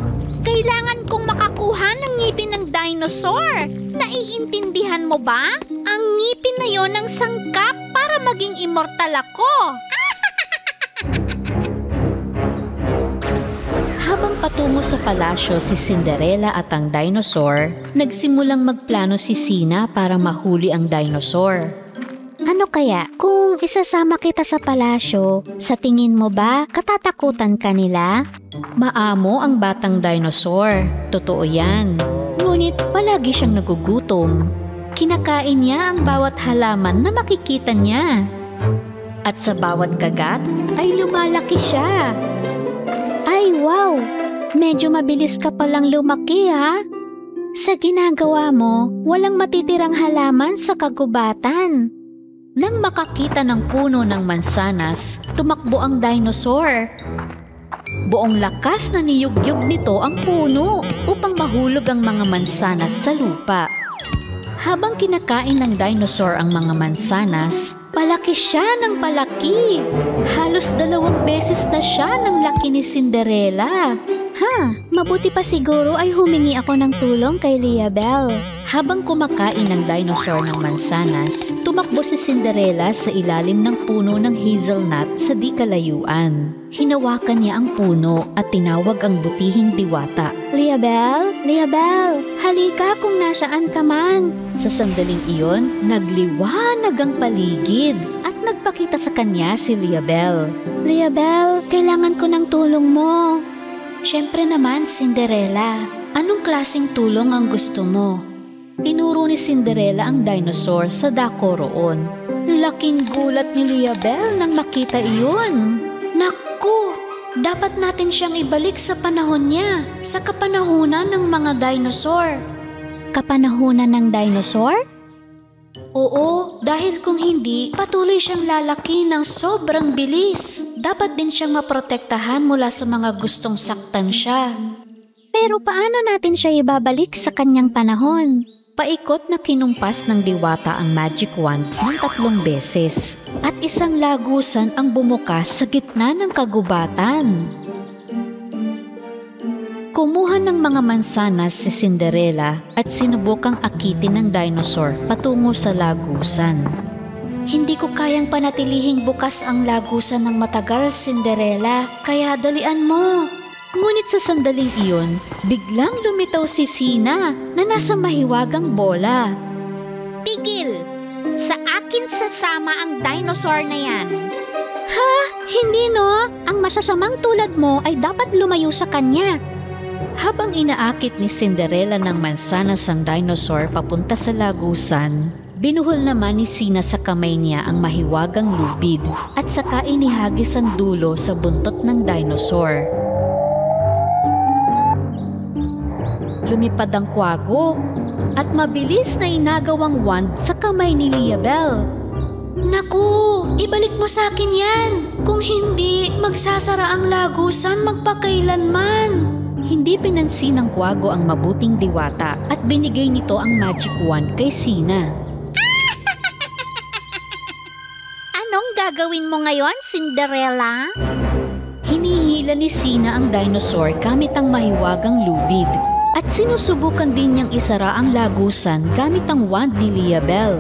Kailangan kong makakuha ng ngipin ng dinosaur. Naiintindihan mo ba? Ang ngipin na yon ng sangkap para maging immortal ako. Habang patungo sa palasyo si Cinderella at ang dinosaur, nagsimulang magplano si Sina para mahuli ang dinosaur. Ano kaya kung isasama kita sa palasyo, sa tingin mo ba katatakutan ka nila? Maamo ang batang dinosaur, totoo yan. Ngunit palagi siyang nagugutom. Kinakain niya ang bawat halaman na makikita niya. At sa bawat kagat ay lumalaki siya. Ay wow, medyo mabilis ka palang lumaki ha. Sa ginagawa mo, walang matitirang halaman sa kagubatan. Nang makakita ng puno ng mansanas, tumakbo ang dinosaur. Buong lakas na niyugyug nito ang puno upang mahulog ang mga mansanas sa lupa. Habang kinakain ng dinosaur ang mga mansanas, palaki siya ng palaki. Halos 2 beses na siya ng laki ni Cinderella. Mabuti pa siguro ay humingi ako ng tulong kay Liabel. Habang kumakain ng dinosaur ng mansanas, tumakbo si Cinderella sa ilalim ng puno ng hazelnut sa di kalayuan. Hinawakan niya ang puno at tinawag ang butihing diwata. Liabel, Liabel, halika kung nasaan ka man. Sa sandaling iyon, nagliwanag ang paligid at nagpakita sa kanya si Liabel. Liabel, kailangan ko ng tulong mo. Siyempre naman, Cinderella. Anong klaseng tulong ang gusto mo? Tinuro ni Cinderella ang dinosaur sa dako roon. Laking gulat ni Liabel nang makita iyon. Naku! Dapat natin siyang ibalik sa panahon niya, sa kapanahunan ng mga dinosaur. Kapanahunan ng dinosaur? Oo, dahil kung hindi, patuloy siyang lalaki ng sobrang bilis. Dapat din siyang maprotektahan mula sa mga gustong saktan siya. Pero paano natin siya ibabalik sa kanyang panahon? Paikot na kinumpas ng diwata ang magic wand ng 3 beses at isang lagusan ang bumukas sa gitna ng kagubatan. Kumuha ng mga mansanas si Cinderella at sinubukang akitin ng dinosaur patungo sa lagusan. Hindi ko kayang panatilihing bukas ang lagusan ng matagal, Cinderella, kaya dalian mo. Ngunit sa sandaling iyon, biglang lumitaw si Sina na nasa mahiwagang bola. Tigil! Sa akin sasama ang dinosaur na yan. Ha? Hindi no? Ang masasamang tulad mo ay dapat lumayo sa kanya. Habang inaakit ni Cinderella ng mansanas ang dinosaur papunta sa lagusan, binuhol naman ni Sina sa kamay niya ang mahiwagang lubid at saka inihagis ang dulo sa buntot ng dinosaur. Lumipad ang kwago at mabilis na inagawang wand sa kamay ni Liabel. Naku! Ibalik mo sa akin yan! Kung hindi, magsasara ang lagusan magpakailanman. Hindi pinansin ng kwago ang mabuting diwata at binigay nito ang magic wand kay Sina. Anong gagawin mo ngayon, Cinderella? Hinihila ni Sina ang dinosaur gamit ang mahiwagang lubid at sinusubukan din niyang isara ang lagusan gamit ang wand ni Liabel.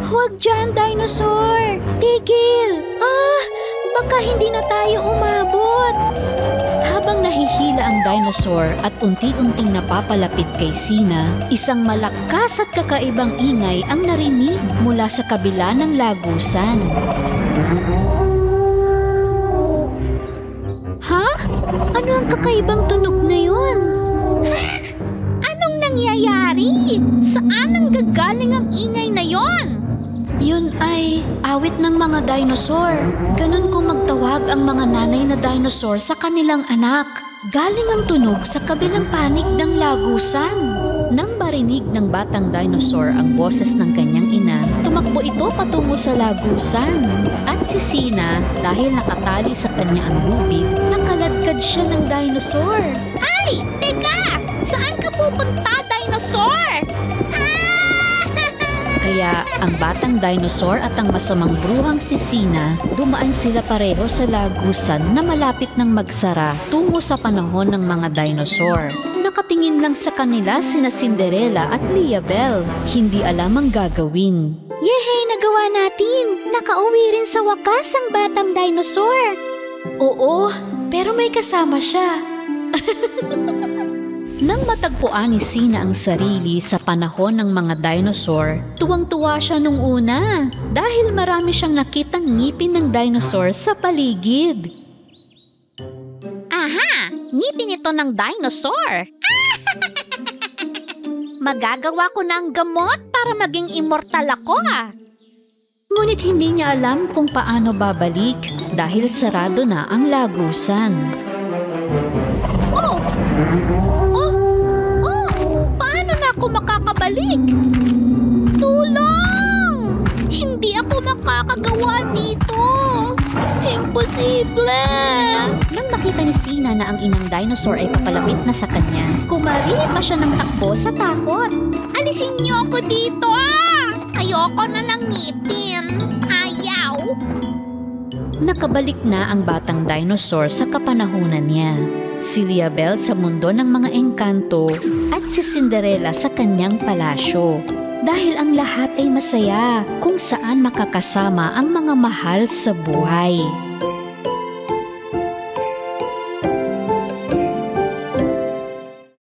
Huwag dyan, dinosaur! Tigil! Baka hindi na tayo umabot! Habang nahihila ang dinosaur at unti-unting napapalapit kay Sina, isang malakas at kakaibang ingay ang narinig mula sa kabila ng lagusan. Ha? Ano ang kakaibang tunog na yun? Anong nangyayari? Saan ang gagaling ang ingay na yon? Yun ay awit ng mga dinosaur. Ganun kung magtawag ang mga nanay na dinosaur sa kanilang anak. Galing ang tunog sa kabilang panig ng lagusan. Nang marinig ng batang dinosaur ang boses ng kanyang ina, tumakbo ito patungo sa lagusan. At si Sina, dahil nakatali sa kanya ang lubid, nakaladkad siya ng dinosaur. Ay! Teka! Saan ka pupunta, dinosaur? Kaya ang batang dinosaur at ang masamang bruhang si Sina, dumaan sila pareho sa lagusan na malapit ng magsara tungo sa panahon ng mga dinosaur. Nakatingin lang sa kanila sina Cinderella at Liabel. Hindi alam ang gagawin. Yehey, nagawa natin! Nakauwi rin sa wakas ang batang dinosaur. Oo, pero may kasama siya. Nang matagpuan ni Sina ang sarili sa panahon ng mga dinosaur, tuwang-tuwa siya nung una dahil marami siyang nakitang ngipin ng dinosaur sa paligid. Aha! Ngipin ito ng dinosaur! Magagawa ko ng gamot para maging immortal ako Ngunit hindi niya alam kung paano babalik dahil sarado na ang lagusan. Oh! Paano na ako makakabalik? Tulong! Hindi ako makakagawa dito! Imposible! Nang makita ni Sina na ang inang dinosaur ay papalapit na sa kanya, kumari pa siya ng takbo sa takot. Alisin niyo ako dito! Ayoko na ng ngipin! Ayaw! Nakabalik na ang batang dinosaur sa kapanahunan niya. Si Liabel sa mundo ng mga engkanto at si Cinderella sa kanyang palasyo. Dahil ang lahat ay masaya kung saan makakasama ang mga mahal sa buhay.